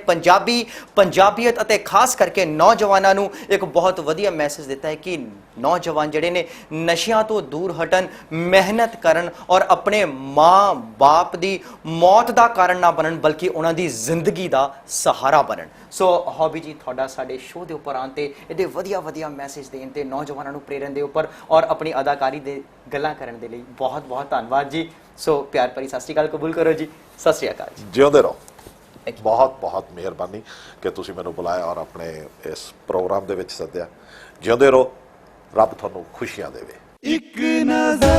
ਪੰਜਾਬੀਅਤ ਅਤੇ ਖਾਸ ਕਰਕੇ ਨੌਜਵਾਨਾਂ ਨੂੰ ਇੱਕ ਬਹੁਤ ਵਧੀਆ ਮੈਸੇਜ ਦਿੱਤਾ ਹੈ ਕਿ ਨੌਜਵਾਨ ਜਿਹੜੇ ਨੇ ਨਸ਼ਿਆਂ ਤੋਂ ਦੂਰ ਹਟਣ, ਮਿਹਨਤ ਕਰਨ ਔਰ ਆਪਣੇ ਮਾਂ-ਬਾਪ ਦੀ ਮੌਤ ਦਾ ਕਾਰਨ ਨਾ ਬਣਨ, ਬਲਕਿ ਉਹਨਾਂ ਦੀ ਜ਼ਿੰਦਗੀ ਦਾ ਸਹਾਰਾ ਬਣਨ। ਸੋ ਹੌਬੀ ਜੀ, ਤੁਹਾਡਾ ਸਾਡੇ ਸ਼ੋਅ ਦੇ ਉੱਪਰ ਆਉਣ ਤੇ ਇਹਦੇ ਵਧੀਆ ਮੈਸੇਜ ਦੇਣ ਤੇ ਨੌਜਵਾਨਾਂ ਨੂੰ ਪ੍ਰੇਰਨ ਦੇ ਉੱਪਰ ਔਰ ਆਪਣੀ ਅਦਾਕਾਰੀ ਦੇ ਗੱਲਾਂ ਕਰਨ ਦੇ ਲਈ ਬਹੁਤ ਧੰਨਵਾਦ ਜੀ। ਸੋ ਪਿਆਰ ਭਰੀ ਸਤਿ ਸ਼੍ਰੀ ਅਕਾਲ ਕਬੂਲ ਕਰੋ ਜੀ। ਸਤਿ ਸ਼੍ਰੀ ਅਕਾਲ ਜੀ। ਜਿਉਂਦੇ ਰਹੋ। ਬਹੁਤ ਮਿਹਰਬਾਨੀ ਕਿ ਤੁਸੀਂ ਮੈਨੂੰ ਬੁਲਾਇਆ ਔਰ ਆਪਣੇ ਇਸ ਪ੍ਰੋਗਰਾਮ ਦੇ ਵਿੱਚ ਸੱਦਿਆ। ਜਿਉਂਦੇ ਰਹੋ, ਰੱਬ ਤੁਹਾਨੂੰ ਖੁਸ਼ੀਆਂ ਦੇਵੇ। ਇੱਕ ਨਜ਼ਰ